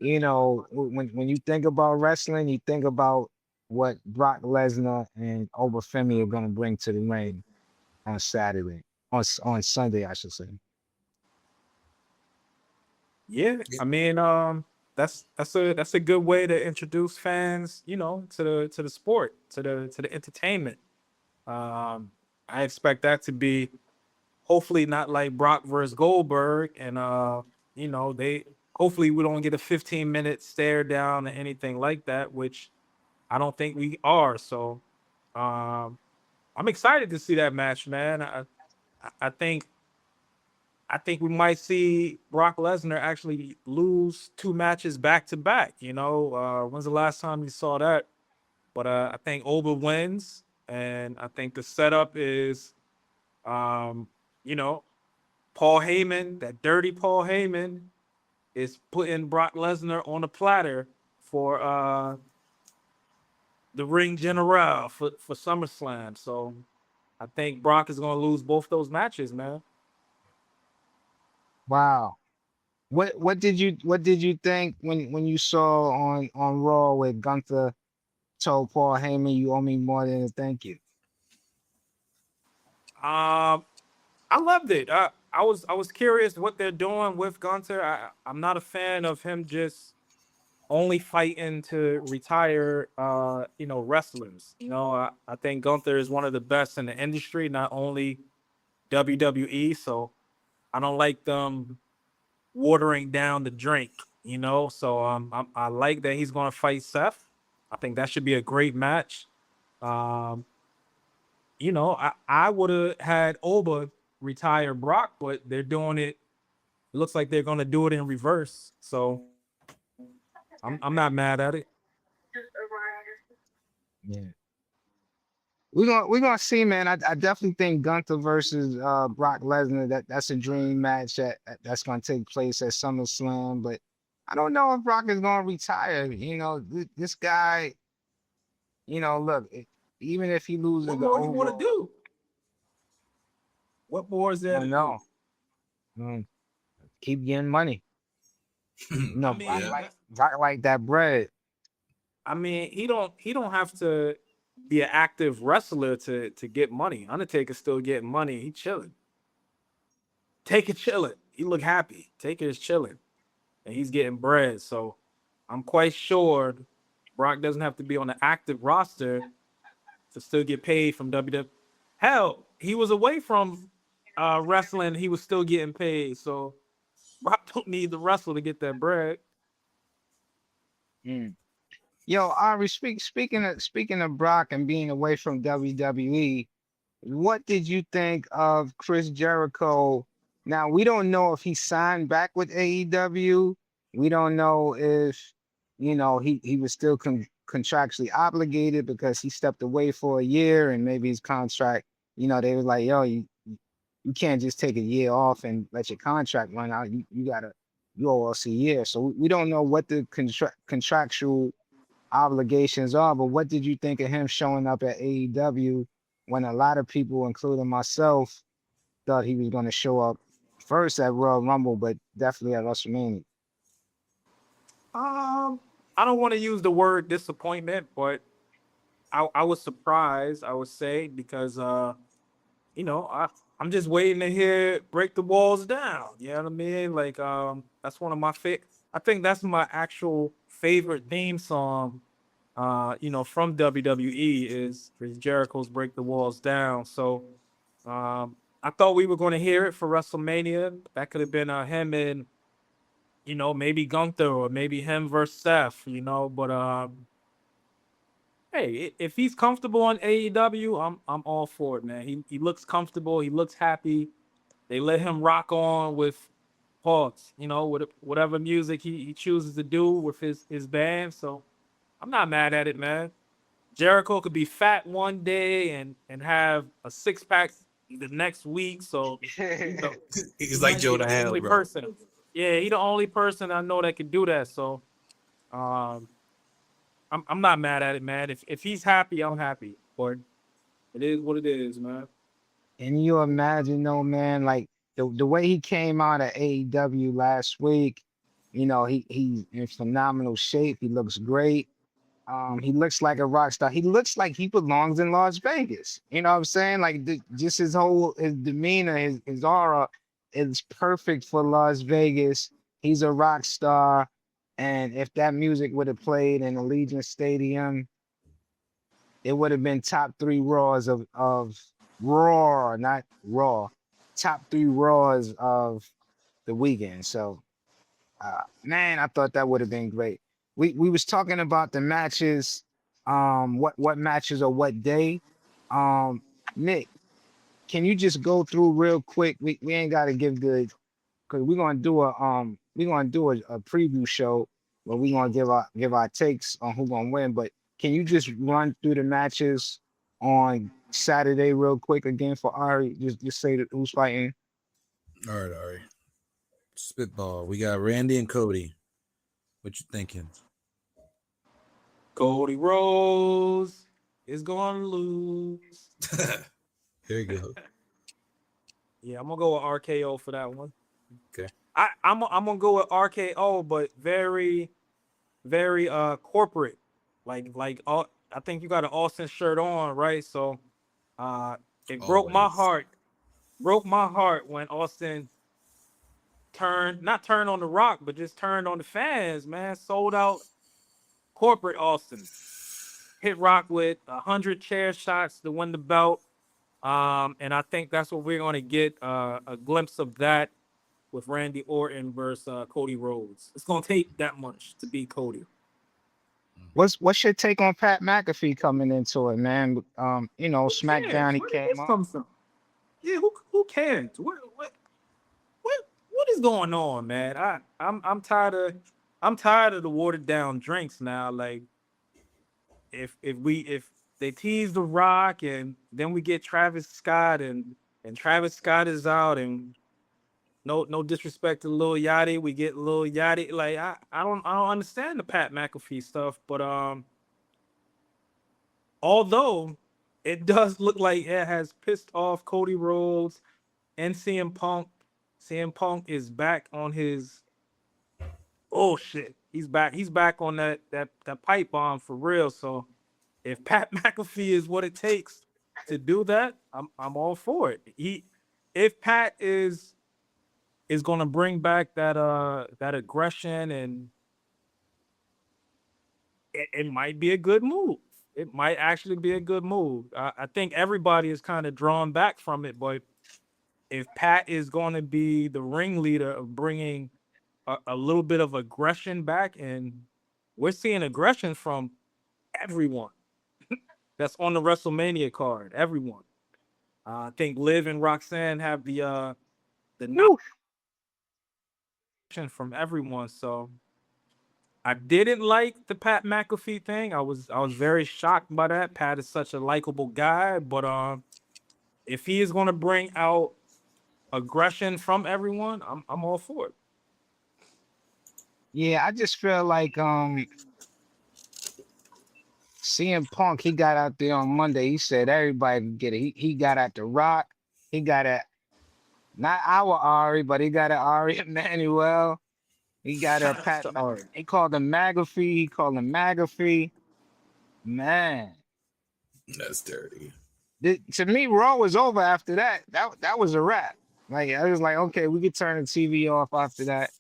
when you think about wrestling, you think about what Brock Lesnar and Oba Femi are gonna bring to the ring on Saturday, on Sunday, I should say. Yeah, I mean, that's a good way to introduce fans, to the sport, to the entertainment. Um, I expect that to be hopefully not like Brock versus Goldberg, and they hopefully we don't get a 15-minute stare down or anything like that, which I don't think we are. So um, I'm excited to see that match, man. I think I think we might see Brock Lesnar actually lose two matches back to back. When's the last time you saw that? But I think Oba wins, and I think the setup is, um, you know, Paul Heyman, that dirty Paul Heyman, is putting Brock Lesnar on a platter for the ring general for SummerSlam. So I think Brock is going to lose both those matches, man. Wow. What did you think when you saw on Raw where Gunther told Paul Heyman, "You owe me more than a thank you"? Um, I loved it. I was curious what they're doing with Gunter. I'm not a fan of him just only fighting to retire wrestlers. I think Gunther is one of the best in the industry, not only WWE. So I don't like them watering down the drink. So I like that he's going to fight Seth. I think that should be a great match. Um, I would have had Oba retire Brock, but they're doing it. It looks like they're gonna do it in reverse. So I'm not mad at it. Yeah. We're gonna see, man. I definitely think Gunther versus Brock Lesnar, that's a dream match that's gonna take place at SummerSlam. But I don't know if Brock is gonna retire. This guy, look, even if he loses What the more you want to overall, do? What more is I there to don't do? know. Mm, keep getting money. I Brock mean, Yeah. like that bread. he don't have to be an active wrestler to get money. Undertaker's still getting money. He chilling. Taker chilling. He look happy. Taker is chilling, and he's getting bread. So I'm quite sure Brock doesn't have to be on the active roster to still get paid from WWE. Hell, he was away from wrestling. He was still getting paid. So Brock don't need the wrestle to get that bread. Mm. Yo, Ari, speaking of Brock and being away from WWE, what did you think of Chris Jericho? Now, we don't know if he signed back with AEW. We don't know if, he was still contractually obligated because he stepped away for a year and maybe his contract, they were like, yo, you can't just take a year off and let your contract run out. You owe us a year. So we don't know what the contractual obligations are, but what did you think of him showing up at AEW when a lot of people, including myself, thought he was going to show up first at Royal Rumble, but definitely at WrestleMania? I don't want to use the word disappointment, but I was surprised, I would say, because I'm just waiting to hear break the walls down. You know what I mean? Like that's one of my I think that's my actual favorite theme song from WWE is Jericho's Break the Walls Down. So I thought we were going to hear it for WrestleMania. That could have been him and maybe Gunther or maybe him versus Seth. But hey, if he's comfortable on AEW, I'm all for it, man. He looks comfortable. He looks happy. They let him rock on with pause, with whatever music he chooses to do with his band. So I'm not mad at it, man. Jericho could be fat one day and have a six-pack the next week. So, you know, he He's like might be Joe the to hell, only bro. person. Yeah, he the only person I know that could do that. So, um, I'm not mad at it, man. If he's happy, I'm happy. But it is what it is, man. And you imagine though, man, like the way he came out of AEW last week, he's in phenomenal shape. He looks great. He looks like a rock star. He looks like he belongs in Las Vegas. You know what I'm saying? Like just his demeanor, his aura is perfect for Las Vegas. He's a rock star. And if that music would have played in Allegiant Stadium, it would have been top three Raws of Raw, not Raw. Top three Raws of the weekend. So man, I thought that would have been great. We was talking about the matches, what matches or what day. Um, Nick, can you just go through real quick? We ain't gotta give the because we're gonna do a preview show where we're gonna give our takes on who's gonna win. But can you just run through the matches on Saturday real quick again for Ari? Just say that who's fighting. All right, Ari. Spitball. We got Randy and Cody. What you thinking? Cody Rhodes is gonna lose. Here you go. Yeah, I'm gonna go with RKO for that one. Okay. I'm gonna go with RKO, but very, very corporate. Like all, I think you got an Austin shirt on, right? So it broke my Always. heart. Broke my heart when Austin not turned on the Rock, but just turned on the fans, man. Sold out corporate Austin. Hit Rock with 100 chair shots to win the belt. And I think that's what we're gonna get a glimpse of that with Randy Orton versus Cody Rhodes. It's gonna take that much to beat Cody. What's your take on Pat McAfee coming into it, man? Who cares? SmackDown he Where did came this up. come from? Yeah, who cares? What is going on, man? I'm tired of the watered down drinks now. Like if they tease the Rock and then we get Travis Scott and Travis Scott is out and no disrespect to Lil Yachty, we get Lil Yachty. Like I don't understand the Pat McAfee stuff, but although it does look like it has pissed off Cody Rhodes and CM Punk. CM Punk is back on his shit. He's back. He's back on that pipe bomb for real. So if Pat McAfee is what it takes to do that, I'm all for it. If Pat is gonna bring back that aggression, and it might be a good move. It might actually be a good move. I think everybody is kind of drawn back from it, but if Pat is going to be the ringleader of bringing a little bit of aggression back, and we're seeing aggression from everyone that's on the WrestleMania card. Everyone. I think Liv and Roxanne have the Woo. from everyone. So I didn't like the Pat McAfee thing. I was very shocked by that. Pat is such a likable guy, but if he is going to bring out aggression from everyone, I'm all for it. Yeah, I just feel like CM Punk, he got out there on Monday. He said everybody can get it. He got at the Rock. He got at not our Ari, but he got at Ari Emanuel. He got a Pat. He called him McAfee. He called him McAfee. Man, That's dirty. to me, Raw was over after that. That was a wrap. Like I was like, okay, we could turn the TV off after that.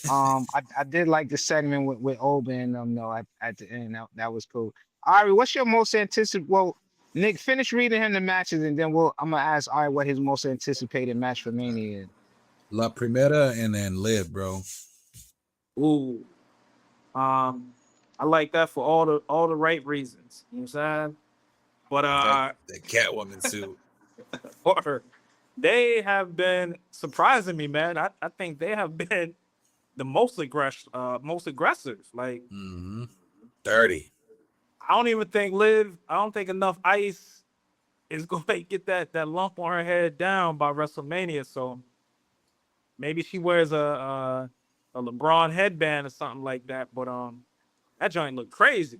I did like the segment with Oba and though at the end. That was cool. Ari, what's your most anticipated? Well, Nick, finish reading him the matches, and then I'm gonna ask Ari what his most anticipated match for Mania is. La Primera and then Liv, bro. Ooh. I like that for all the right reasons. You know what I'm saying? But The Catwoman suit. they have been surprising me, man. I think they have been the most aggressive. Like Dirty. I don't even think I don't think enough ice is going to get that lump on her head down by WrestleMania. So maybe she wears a LeBron headband or something like that. But that joint look crazy.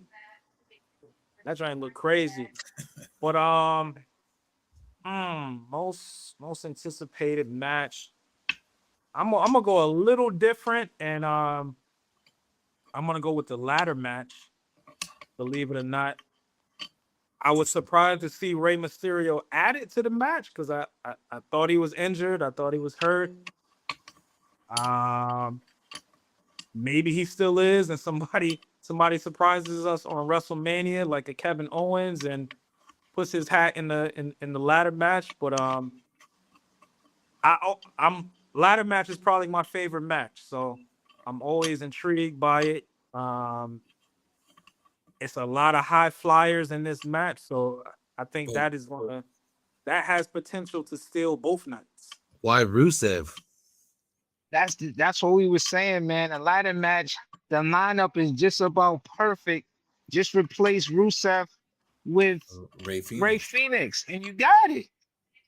That joint look crazy. But most anticipated match. I'm gonna go a little different, and I'm gonna go with the ladder match. Believe it or not, I was surprised to see Rey Mysterio added to the match because I thought he was injured. I thought he was hurt. Um, maybe he still is, and somebody surprises us on WrestleMania like a Kevin Owens and puts his hat in the ladder match. But I'm ladder match is probably my favorite match, so I'm always intrigued by it. It's a lot of high flyers in this match, so I think Oh. that is that has potential to steal both nights. Why Rusev? That's what we were saying, man. A ladder match, the lineup is just about perfect. Just replace Rusev with Ray Phoenix. Ray Phoenix, and you got it.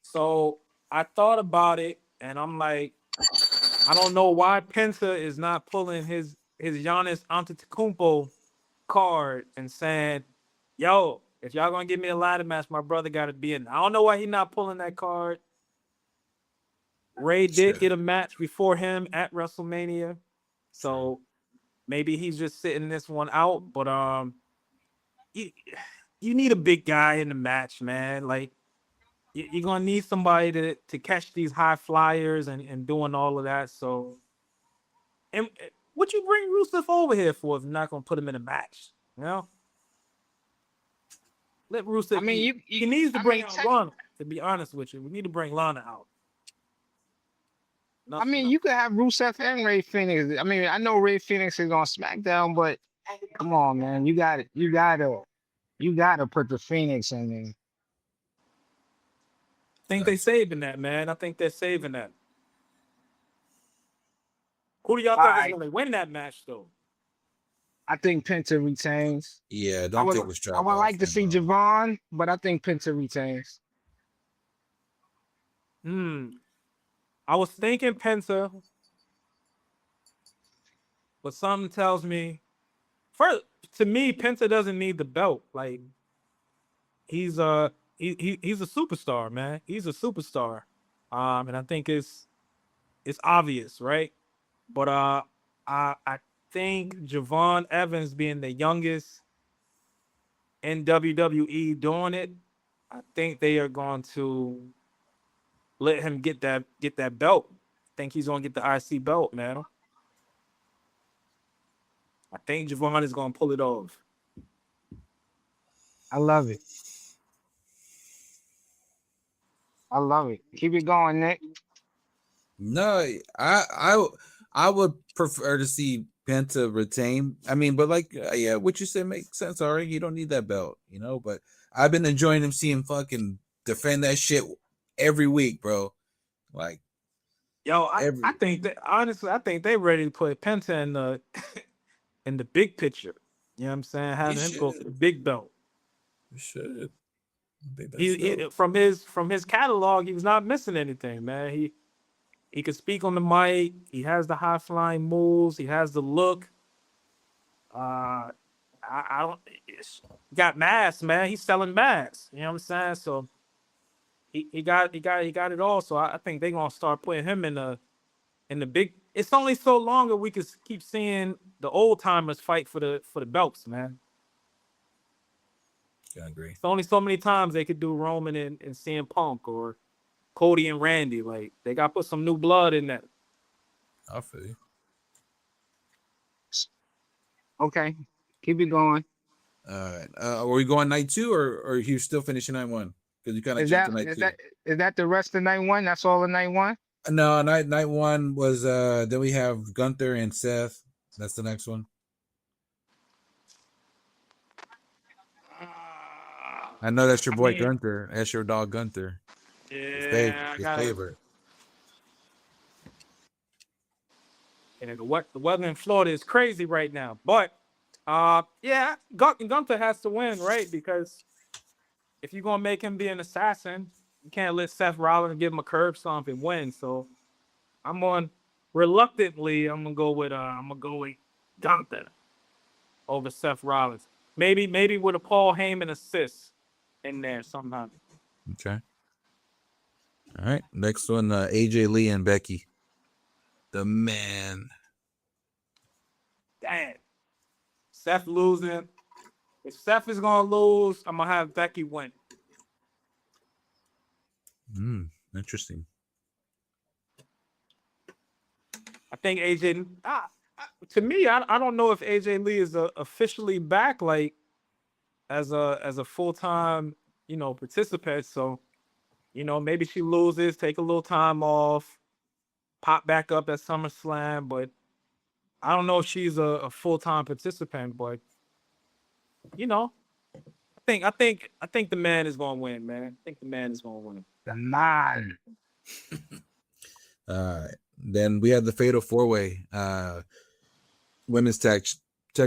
So I thought about it, and I'm like, I don't know why Penta is not pulling his Giannis Antetokounmpo card and saying, "Yo, if y'all gonna give me a ladder match, my brother got to be in." I don't know why he's not pulling that card. Ray did get a match before him at WrestleMania, so maybe he's just sitting this one out. But you need a big guy in the match, man. Like you're gonna need somebody to catch these high flyers and doing all of that. So, and what you bring Rusev over here for if you're not gonna put him in a match? You know, let Rusev. I mean, he needs to bring out Lana. To be honest with you, we need to bring Lana out. I mean, you could have Rusev and Ray Phoenix. I mean, I know Ray Phoenix is on SmackDown, but come on, man, you gotta put the Phoenix in there. I think they're saving that, man. I think they're saving that. Who do y'all think is going to win that match, though? I think Penta retains. Yeah, don't take the strap. I would like to see Javon, but I think Penta retains. I was thinking Penta, but something tells me, to me, Penta doesn't need the belt. Like he's a superstar, man. He's a superstar, and I think it's obvious, right? But I think Javon Evans being the youngest in WWE doing it, I think they are going to let him get that belt. I think he's gonna get the IC belt, man. I think Javon is gonna pull it off. I love it. I love it. Keep it going, Nick. No, I would prefer to see Penta retain. I mean, but like, yeah, what you said makes sense. All right, you don't need that belt, you know. But I've been enjoying him seeing fucking defend that shit every week, bro. Like, yo, I think that honestly, I think they ready to put Penta in the in the big picture. You know what I'm saying? Having him go for the big belt. You should. He from his catalog, he was not missing anything, man. He could speak on the mic. He has the high flying moves. He has the look. I don't. Got masks, man. He's selling masks. You know what I'm saying? So he got it all. So I think they're gonna start putting him in the big. It's only so long that we could keep seeing the old timers fight for the belts, man. I agree. It's only so many times they could do Roman and CM Punk or Cody and Randy. Like they got to put some new blood in that. I feel you. Okay, keep it going. All right. Are we going night 2 or are you still finishing night 1? Because you kind of jumped to night 2. Is that the rest of night 1? That's all of night 1? No, night 1 was then we have Gunther and Seth. That's the next one. I know that's your boy Gunther. That's your dog Gunther. Yeah, his favorite. And the weather in Florida is crazy right now. But yeah, Gunther has to win, right? Because if you're gonna make him be an assassin, you can't let Seth Rollins give him a curb stomp and win. So I'm gonna go with Gunther over Seth Rollins. Maybe with a Paul Heyman assist in there somehow. Okay. All right. Next one, AJ Lee and Becky. The man. Damn. Seth losing. If Seth is gonna lose, I'm gonna have Becky win. Interesting. I think AJ. To me, I don't know if AJ Lee is officially back, like as a full-time, participant. So, maybe she loses, take a little time off, pop back up at SummerSlam. But I don't know if she's a full-time participant. But I think the man is gonna win, man. I think the man is gonna win. The man. All right. Then we have the Fatal 4-Way women's tag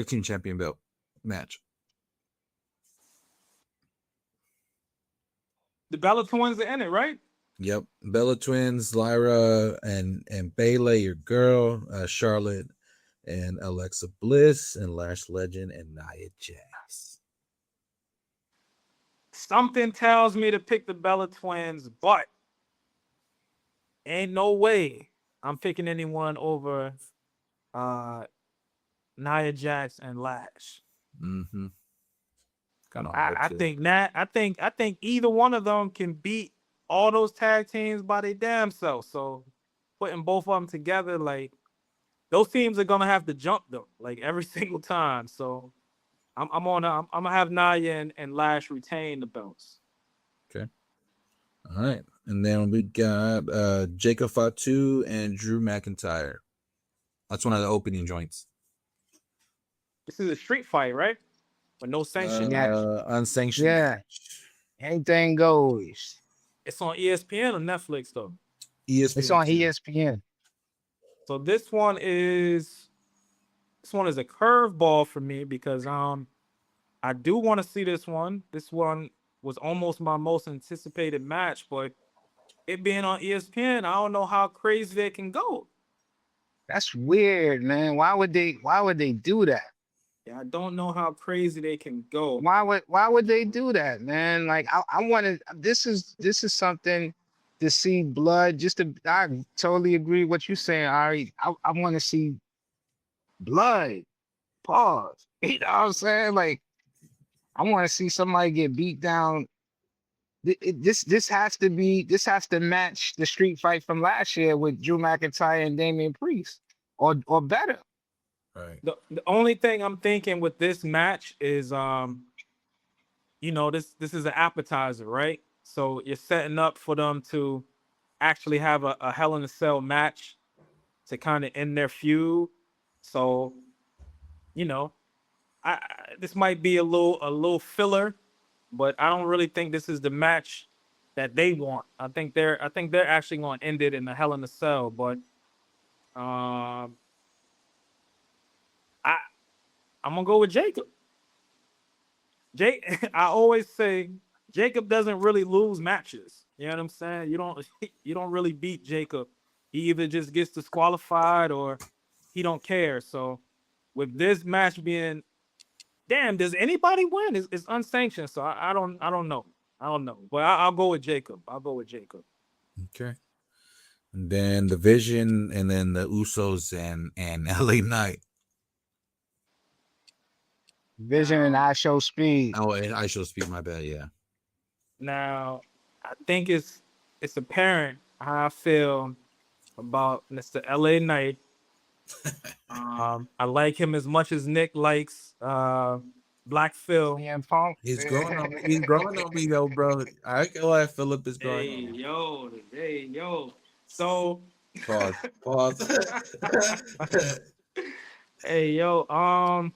team champion belt match. The Bella Twins are in it, right? Yep. Bella Twins, Lyra and Bayley, your girl, Charlotte and Alexa Bliss, and Lash Legend and Nia Jax. Something tells me to pick the Bella Twins, but ain't no way I'm picking anyone over Nia Jax and Lash. Mm-hmm. I think either one of them can beat all those tag teams by their damn self. So putting both of them together, like those teams are gonna have to jump them like every single time. So I'm gonna have Nia and Lash retain the belts. Okay. All right. And then we got Jacob Fatu and Drew McIntyre. That's one of the opening joints. This is a street fight, right? With no sanction. Unsanctioned. Yeah. Anything goes. It's on ESPN or Netflix though. ESPN. It's on ESPN. So this one is a curveball for me because I do want to see this one. This one was almost my most anticipated match, but it being on ESPN, I don't know how crazy they can go. That's weird, man. Why would they do that? Yeah, I don't know how crazy they can go. Why would they do that, man? Like I wanted this is something to see blood. I totally agree with what you're saying, Ari. I want to see blood. Pause. You know what I'm saying? Like I want to see somebody get beat down. This has to match the street fight from last year with Drew McIntyre and Damian Priest, or better. Right. The only thing I'm thinking with this match is this is an appetizer, right? So you're setting up for them to actually have a Hell in a Cell match to kind of end their feud. So, this might be a little filler, but I don't really think this is the match that they want. I think they're actually going to end it in the Hell in a Cell, but I'm gonna go with Jacob. I always say Jacob doesn't really lose matches. You know what I'm saying? You don't really beat Jacob. He either just gets disqualified or he don't care. So with this match being, damn, does anybody win? It's unsanctioned, so I don't know. But I'll go with Jacob. Okay. And then the Vision, and then the Usos and LA Knight. Vision and I Show Speed. Oh, and I Show Speed. My bad. Yeah. Now, I think it's apparent how I feel about Mr. LA Knight. I like him as much as Nick likes Black Phil. CM Punk. He's growing on me. He's growing on me, though, bro. I ain't gonna lie, Philip is growing. Hey, yo. So Pause. hey, yo.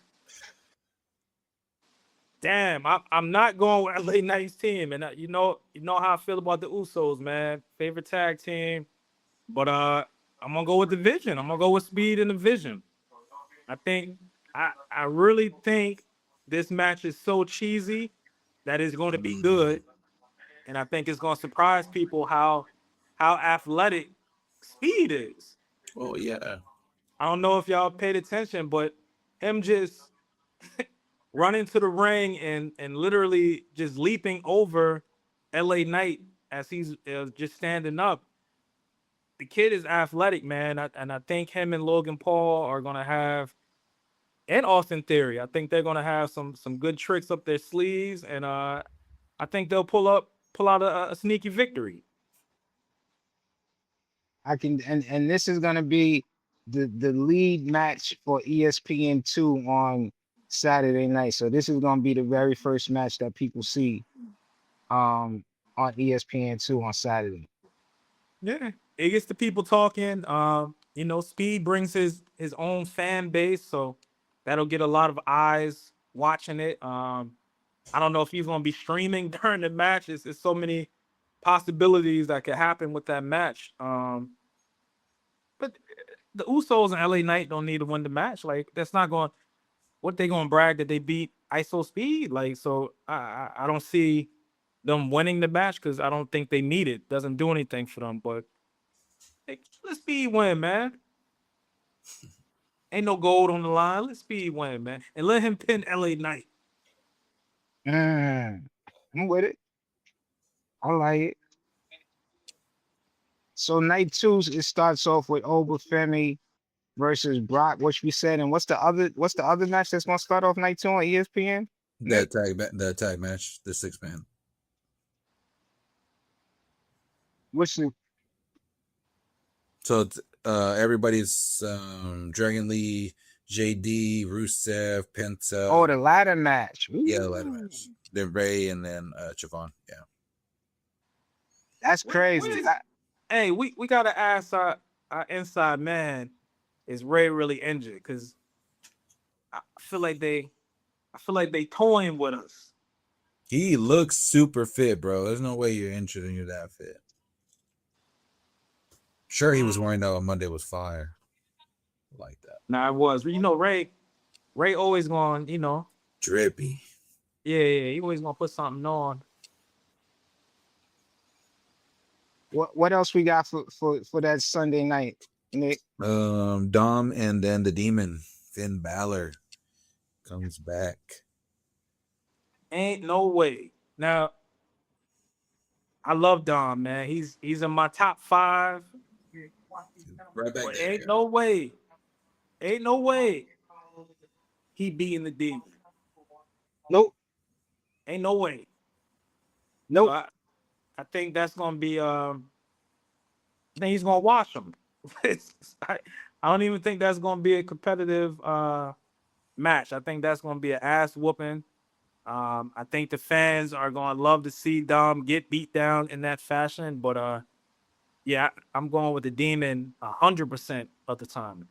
Damn, I'm not going with LA Knight's team, and you know how I feel about the Usos, man. Favorite tag team, but I'm gonna go with the Vision. I'm gonna go with Speed and the Vision. I really think this match is so cheesy that it's going to be good, and I think it's going to surprise people how athletic Speed is. Oh yeah. I don't know if y'all paid attention, but him just running to the ring and literally just leaping over LA Knight as he's just standing up. The kid is athletic, man, and I think him and Logan Paul are gonna have, and Austin Theory. I think they're gonna have some good tricks up their sleeves, and I think they'll pull out a sneaky victory. I can, and this is gonna be the lead match for ESPN2 on Saturday night. So this is gonna be the very first match that people see on ESPN2 on Saturday. Yeah, it gets the people talking. Speed brings his own fan base, so that'll get a lot of eyes watching it. I don't know if he's gonna be streaming during the match. It's so many possibilities that could happen with that match. But the Usos and LA Knight don't need to win the match. Like, that's not going. What they gonna brag that they beat ISO Speed? Like, so I don't see them winning the match because I don't think they need it. Doesn't do anything for them. But hey, let Speed win, man. Ain't no gold on the line. Let Speed win, man, and let him pin LA Knight. I'm with it. I like it. So night 2, it starts off with Oba Femi versus Brock, which we said. And what's the other match that's gonna start off night 2 on ESPN? The tag match, the 6-man. Which So everybody's Dragon Lee, JD, Rusev, Penta. the ladder match. Yeah, the ladder match. Then Ray and then Chavon. Yeah. That's crazy. Hey, we gotta ask our inside man, is Ray really injured? Because I feel like they toying with us. He looks super fit, bro. There's no way you're injured and you're that fit. Sure, he was worrying out on Monday was fire. Like that. Nah, it was. Ray always going, Drippy. Yeah, he always gonna put something on. What else we got for that Sunday night, Nick? Dom and then the Demon, Finn Balor, comes back. Ain't no way. Now, I love Dom, man. He's in my top 5. Right back But there. ain't no way. Ain't no way he beating the Demon. Nope. Ain't no way. Nope. So I think that's gonna be I think he's gonna wash him. I don't even think that's gonna be a competitive match. I think that's gonna be an ass whooping. I think the fans are gonna love to see Dom get beat down in that fashion, but yeah, I'm going with the Demon 100% of the time.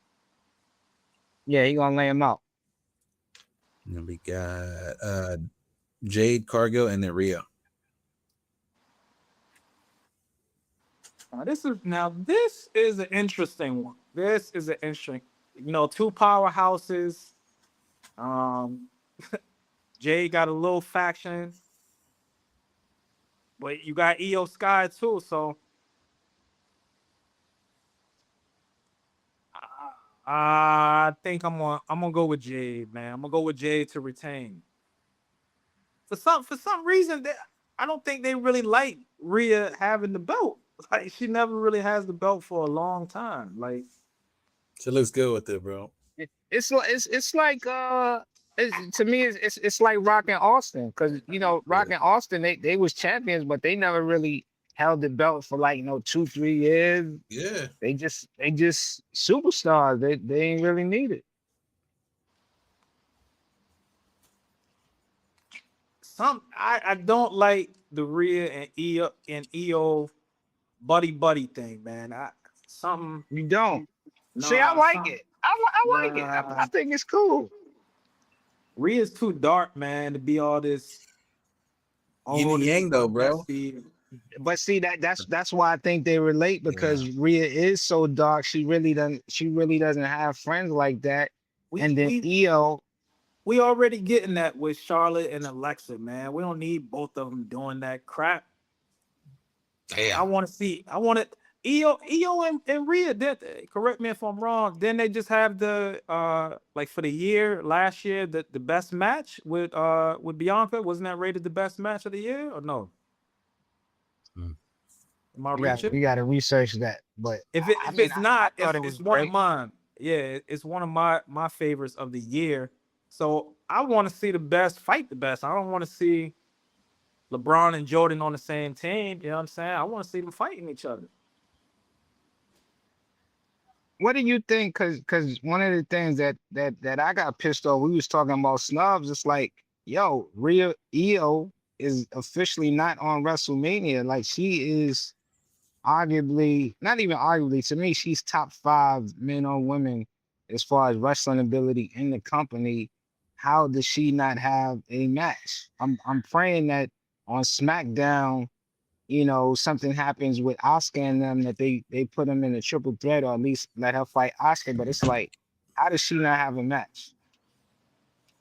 Yeah, he gonna lay him out. And we got Jade, Cargill, and then Rhea. This is an interesting one. This is an interesting, 2 powerhouses. Jay got a little faction, but you got Io Sky too. So I think I'm gonna go with Jade, man. I'm gonna go with Jade to retain. For some reason, I don't think they really like Rhea having the belt. Like, she never really has the belt for a long time. Like, She looks good with it, bro. It's like to me it's like Rock and Austin, because Rock and Austin they was champions, but they never really held the belt for 2-3 years. Yeah. They just superstars. They ain't really need it. I don't like the Rhea and EO buddy thing, man. You don't. See, I like it. I like it. I think it's cool. Rhea's too dark, man, to be all this. Yin and yang, though, bro. But see, that's why I think they relate, because Rhea is so dark. She really doesn't have friends like that. And then EO, we already getting that with Charlotte and Alexa, man. We don't need both of them doing that crap. Damn. I want to see. EO and Rhea did. Correct me if I'm wrong. Then they just have the like for the year last year the best match with Bianca. Wasn't that rated the best match of the year or no? Hmm. Am I We got reaching? we got to research that. But I If mean, it's I not, thought it was it's one of great. mine. Yeah, it's one of my favorites of the year. So I want to see the best fight the best. I don't want to see LeBron and Jordan on the same team. You know what I'm saying? I want to see them fighting each other. What do you think? Cause one of the things that I got pissed off. We was talking about snubs. It's like, yo, Rhea EO is officially not on WrestleMania. Like she is arguably, not even arguably, to me, she's top 5 men or women as far as wrestling ability in the company. How does she not have a match? I'm praying that on SmackDown, something happens with Oscar and them that they put them in a triple threat or at least let her fight Oscar. But it's like, how does she not have a match?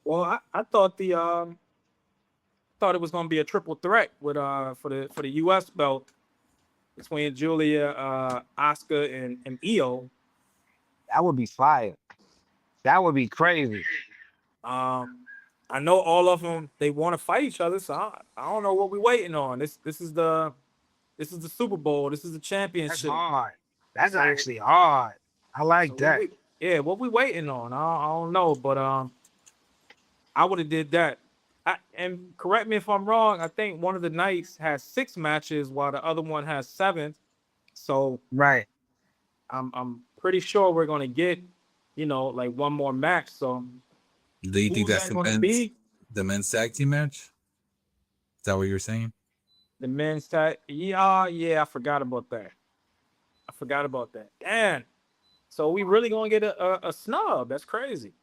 Well, I thought thought it was gonna be a triple threat with for the US belt between Julia, Oscar, and Io. That would be fire. That would be crazy. I know all of them they want to fight each other, so I don't know what we're waiting on. This is the Super Bowl. This is the That's championship. hard. That's So, actually hard. I like that. yeah, what we waiting on? I don't know, but I would have did that. And correct me if I'm wrong. I think one of the nights has 6 matches while the other one has 7. So Right. I'm pretty sure we're gonna get, like one more match. So Do you think who's that's that gonna be? the men's tag team match? Is that what you're saying? The men's tag? Yeah, I forgot about that. Damn. So we really gonna get a snub? That's crazy.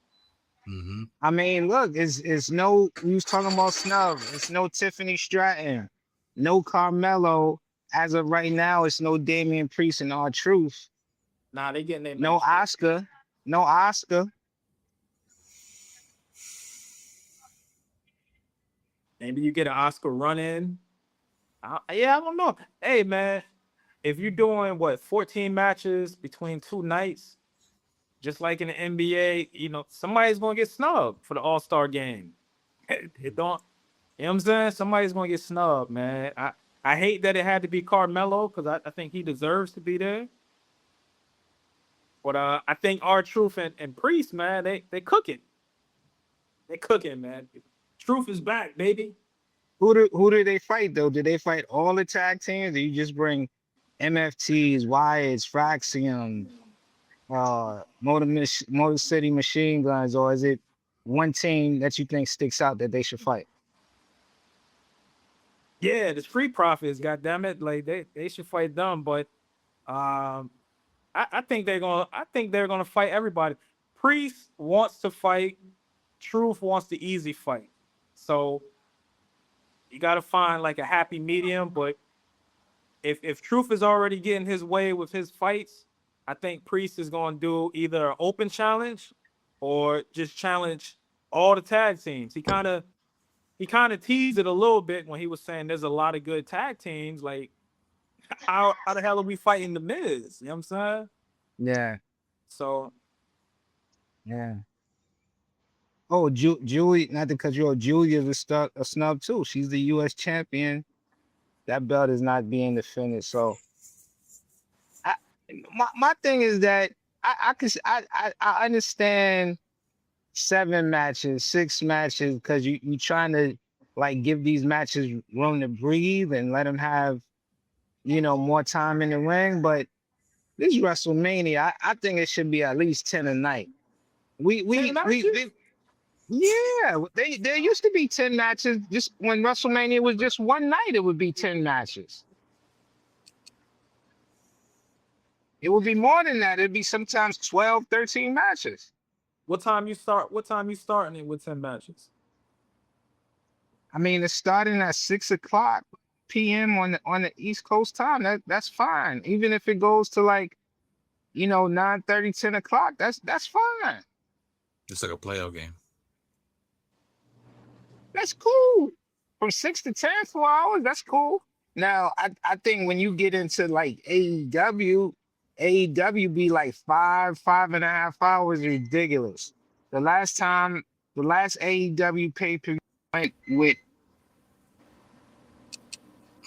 Mm-hmm. I mean, look, it's no, we was talking about snub. It's no Tiffany Stratton, no Carmelo. As of right now, it's no Damian Priest and R-Truth. Nah, they getting their No match. Oscar. No Oscar. Maybe you get an Oscar run in. Yeah, I don't know. Hey man, if you're doing 14 matches between 2 nights, just like in the NBA, somebody's gonna get snubbed for the All-Star game. It don't, you know what I'm saying? Somebody's gonna get snubbed, man. I hate that it had to be Carmelo because I think he deserves to be there. But I think R-Truth and Priest, man, they cooking. They cooking, man. Truth is back, baby. Who do they fight though? Do they fight all the tag teams? Do you just bring MFTs, Wyatts, Fraxium, Motor City Machine Guns, or is it one team that you think sticks out that they should fight? Yeah, the Street Profits, goddammit, like they should fight them, but um I think they're gonna fight everybody. Priest wants to fight, Truth wants the easy fight. So you gotta find like a happy medium, but if Truth is already getting his way with his fights, I think Priest is gonna do either an open challenge or just challenge all the tag teams. He kind of teased it a little bit when he was saying there's a lot of good tag teams. Like, how the hell are we fighting the Miz? You know what I'm saying? Yeah, So yeah. Oh, Julie, not to cut you off, Julia's a snub too. She's the U.S. champion. That belt is not being defended. So I, my thing is that I understand 7 matches, 6 matches, because you trying to like give these matches room to breathe and let them have more time in the ring. But this WrestleMania, I think it should be at least 10 a night. We 10 we we, matches? we yeah, there used to be 10 matches. Just when WrestleMania was just one night, it would be 10 matches. It would be more than that. It'd be sometimes 12, 13 matches. What time you start? What time you starting it with 10 matches? I mean, it's starting at 6 o'clock p.m. on the East Coast time. That's fine. Even if it goes to like 9:30, 10 o'clock, that's fine. It's like a playoff game. That's cool. From 6 to 10, 4 hours, that's cool. Now, I think when you get into like AEW be like 5.5 hours, ridiculous. The last time, the last AEW pay-per-view went with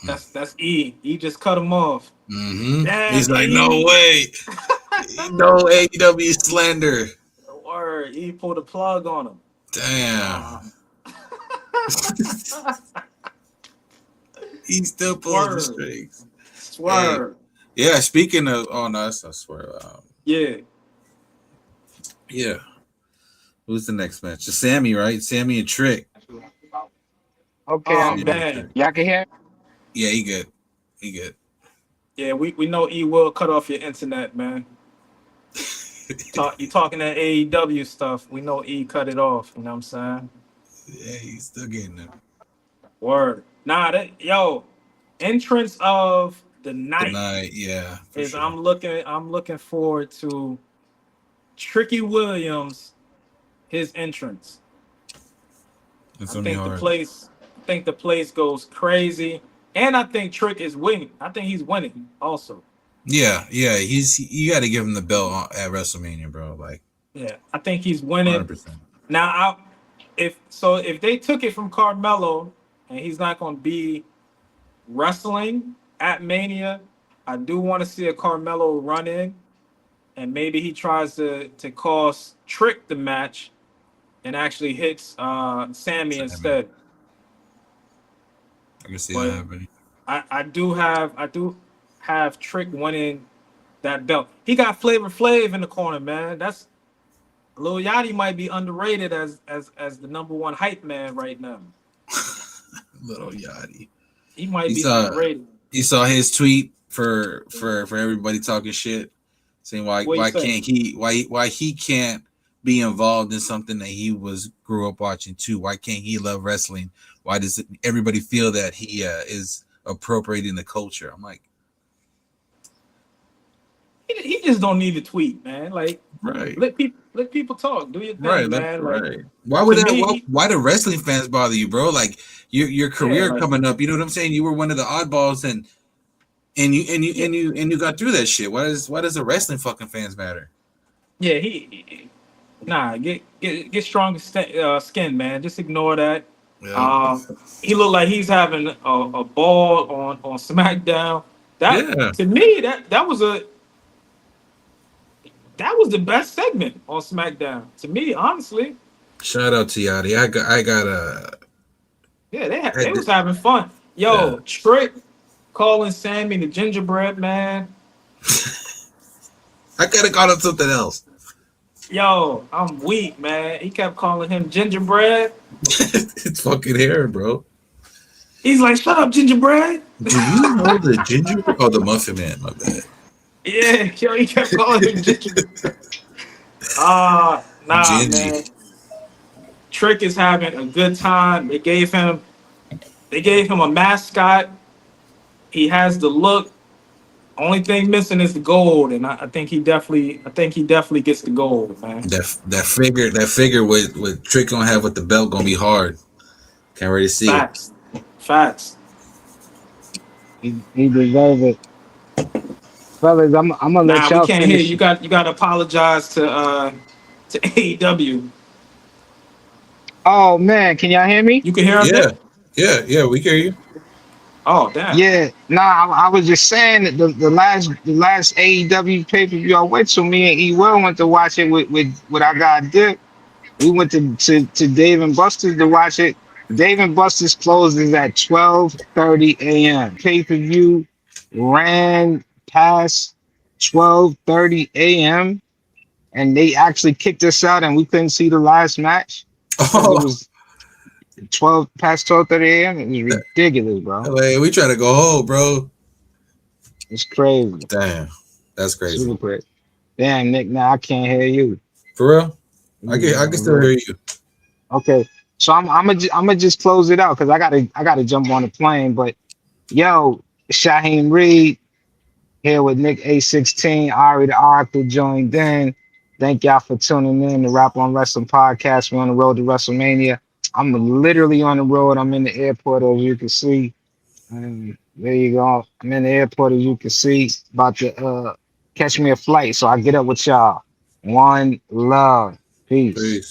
That's E. E just cut him off. Damn, He's like, no E. way, no AEW slander. Word. E pulled a plug on him. Damn, he's still pulling the Word. strings. Hey, Swerve. yeah. Speaking of, oh no, I swear. Yeah. Yeah. Who's the next match? It's Sammy, right? Sammy and Trick. okay, Oh Sammy and man. Trick. y'all can hear? Yeah, he good. He good. Yeah, we know E will cut off your internet, man. You talking that AEW stuff. We know E cut it off. You know what I'm saying? Yeah, he's still getting it. Word. Nah, yo, entrance of the The night night, yeah, for is sure. I'm looking forward to Tricky Williams, his entrance. It's I gonna be think hard. I think the place goes crazy. And I think Trick is winning. I think he's winning also. Yeah, you got to give him the belt at WrestleMania, bro. Like, Yeah, I think he's winning. 100%. Now, if they took it from Carmelo and he's not going to be wrestling at Mania, I do want to see a Carmelo run in, and maybe he tries to cost Trick the match, and actually hits Sammy instead. I can see that But happening. I do have Trick winning that belt. He got Flavor Flav in the corner, man. That's Lil Yachty might be underrated as the number one hype man right now. Little Yachty. He might You be saw underrated. you saw his tweet for everybody talking shit, saying What you why say? can't he can't be involved in something that he grew up watching too? Why can't he love wrestling? Why does everybody feel that he is appropriating the culture? I'm like, He just don't need to tweet, man. Like right. let people talk. Do your thing, Right, man. Like right. Why to would that? me, Why do wrestling fans bother you, bro? Like your yeah, career like coming up. You know what I'm saying? You were one of the oddballs, and yeah, you got through that shit. Why does the wrestling fucking fans matter? yeah. Nah, get strong skin, man. Just ignore that. Yeah, Um, he looked like he's having a ball on SmackDown. That yeah. to me that was the best segment on SmackDown. To me, honestly, Shout out to Yachty. I got yeah, they had was to- having fun. yeah. Yo, Trick calling Sammy the gingerbread man. I gotta call him something else. Yo, I'm weak, man. He kept calling him gingerbread. It's fucking hair, bro. He's like, "Shut up, gingerbread." Do you know the ginger? Oh, the Muffin Man. My bad. Yeah, yo, he kept calling him gingerbread. Nah, Gingy. man. Trick is having a good time. They gave him a mascot. He has the look. Only thing missing is the gold, and I think he definitely gets the gold, man. That figure with Trick gonna have with the belt gonna be hard. Can't really see it. Facts. He deserve it, fellas. I'm gonna let Nah, we y'all can't hear you. finish. You got to apologize to AEW. Oh man, can y'all hear me? You can hear him, Yeah, Nick? yeah. We hear you. Oh, damn. Yeah, nah, I was just saying that the last AEW pay per view I went to, me and E Well went to watch it with our guy Dick. We went to Dave and Buster's to watch it. Dave and Buster's closes at 12:30 a.m. Pay per view ran past 12:30 a.m. and they actually kicked us out and we couldn't see the last match because it Oh, was 12:30 a.m. It was ridiculous, bro. like, we try to go home, bro. It's crazy. Damn, that's crazy. Super crazy. Damn, Nick, now I can't hear you. For real, I Yeah, can still hear you. okay, so I'm gonna just close it out because I gotta jump on the plane. But yo, Shaheem Reed here with Nick A16, Ari the Oracle joined in. Thank y'all for tuning in to Rap on Wrestling podcast. We're on the road to WrestleMania. I'm literally on the road. I'm in the airport, as you can see. And There you go. I'm in the airport, as you can see, about to catch me a flight. So I get up with y'all. One love. Peace. Peace.